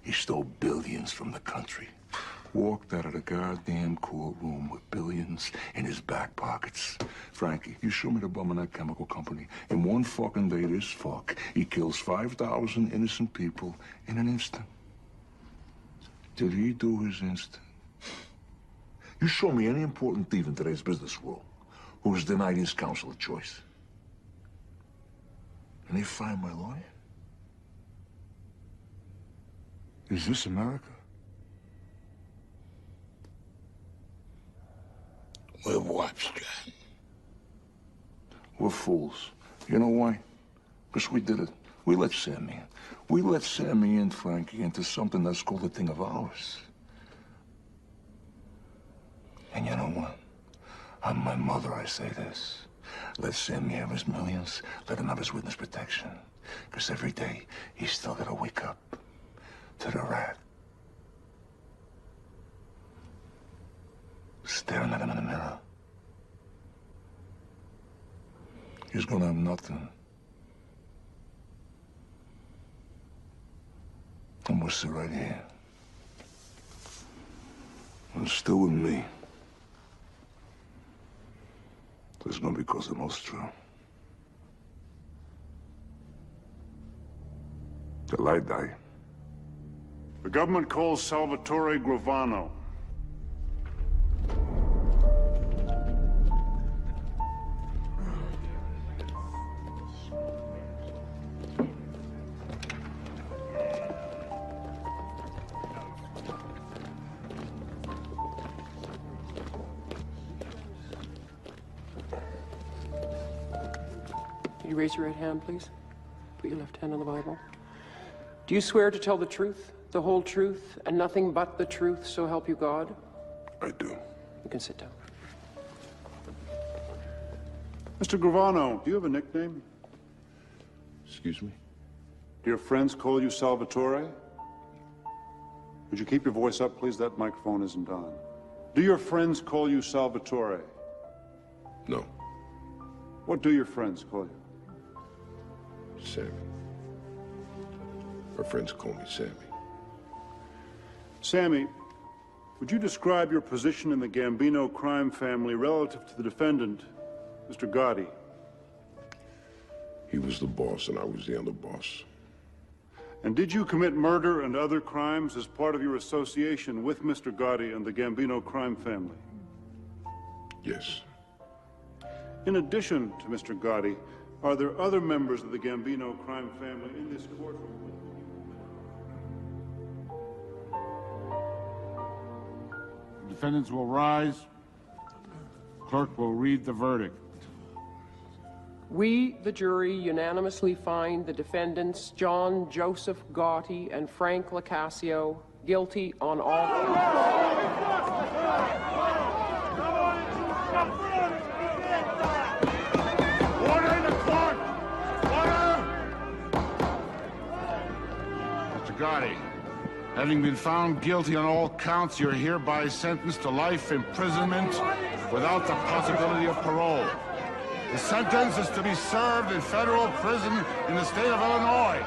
He stole billions from the country. Walked out of the goddamn courtroom with billions in his back pockets. Frankie, you show me the bum in that chemical company. In one fucking day, this fuck, he kills 5,000 innocent people in an instant. Did he do his instant? You show me any important thief in today's business world who was denied his counsel of choice. And they fire my lawyer? Is this America? We're warps, John. We're fools. You know why? Because we did it. We let Sammy in. We let Sammy and Frankie into something that's called a thing of ours. And you know what? I'm my mother, I say this. Let Sammy have his millions. Let him have his witness protection. Because every day, he's still got to wake up to the rat. Staring at him in the mirror. He's gonna have nothing. And we'll sit right here. And still with me. There's gonna be Cosa Nostra. Till I die. The government calls Salvatore Gravano. you raise your right hand, please? Put your left hand on the Bible. Do you swear to tell the truth, the whole truth, and nothing but the truth, so help you God? I do. You can sit down. Mr. Gravano, do you have a nickname? Excuse me? Do your friends call you Salvatore? Would you keep your voice up, please? That microphone isn't on. Do your friends call you Salvatore? No. What do your friends call you? Sammy. My friends call me Sammy. Sammy, would you describe your position in the Gambino crime family relative to the defendant, Mr. Gotti? He was the boss and I was the underboss. And did you commit murder and other crimes as part of your association with Mr. Gotti and the Gambino crime family? Yes. In addition to Mr. Gotti, are there other members of the Gambino crime family in this courtroom? The defendants will rise. Clerk will read the verdict. We, the jury, unanimously find the defendants John Joseph Gotti and Frank Lacasio guilty on all counts. Order in the court! Order! Mr. Gotti, having been found guilty on all counts, you're hereby sentenced to life imprisonment without the possibility of parole. The sentence is to be served in federal prison in the state of Illinois.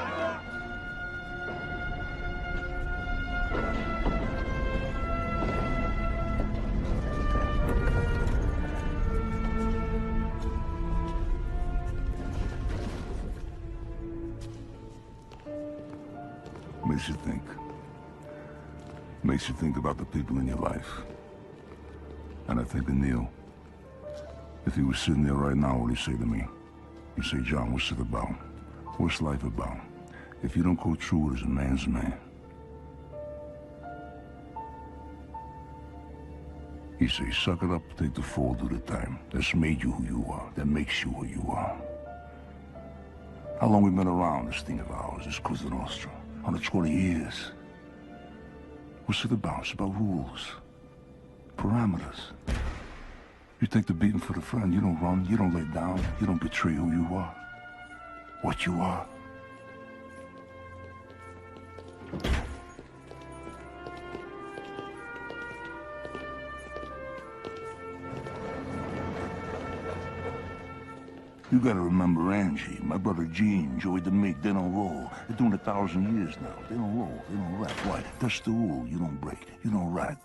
Makes you think. Makes you think about the people in your life. And I think of Neil. If he was sitting there right now, what would he say to me? He'd say, John, what's it about? What's life about? If you don't go through it as a man's man. He'd say, suck it up, take the fall, do the time. That's made you who you are. That makes you who you are. How long we been around, this thing of ours, this Cosa Nostra? 120 years. What's it about? It's about rules. Parameters. You take the beating for the friend. You don't run. You don't lay down. You don't betray who you are. What you are. You gotta remember Angie, my brother Gene, Joey DeMake, they don't roll. They're doing 1,000 years now. They don't roll. They don't rap. Why? That's the rule. You don't break. You don't rap.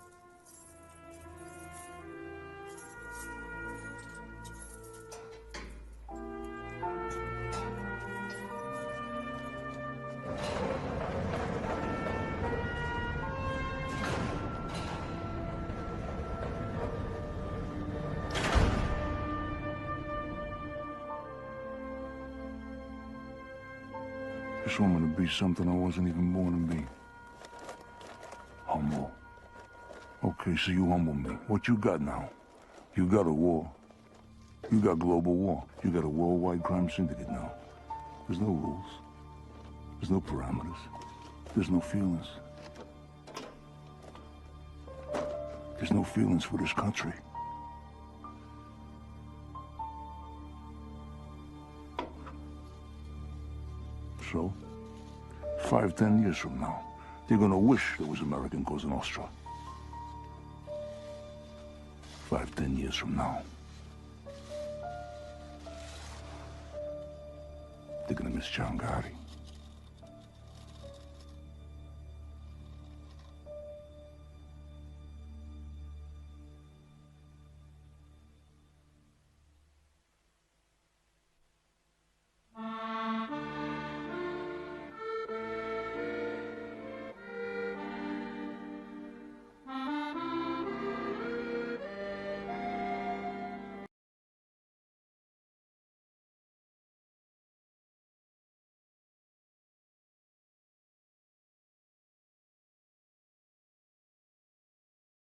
This woman to be something I wasn't even born to be. Humble. Okay, so you humble me. What you got now? You got a war. You got global war. You got a worldwide crime syndicate now. There's no rules. There's no parameters. There's no feelings. There's no feelings for this country. So, 5, 10 years from now, they're gonna wish there was American Cosa Nostra. 5, 10 years from now, they're gonna miss John Gotti.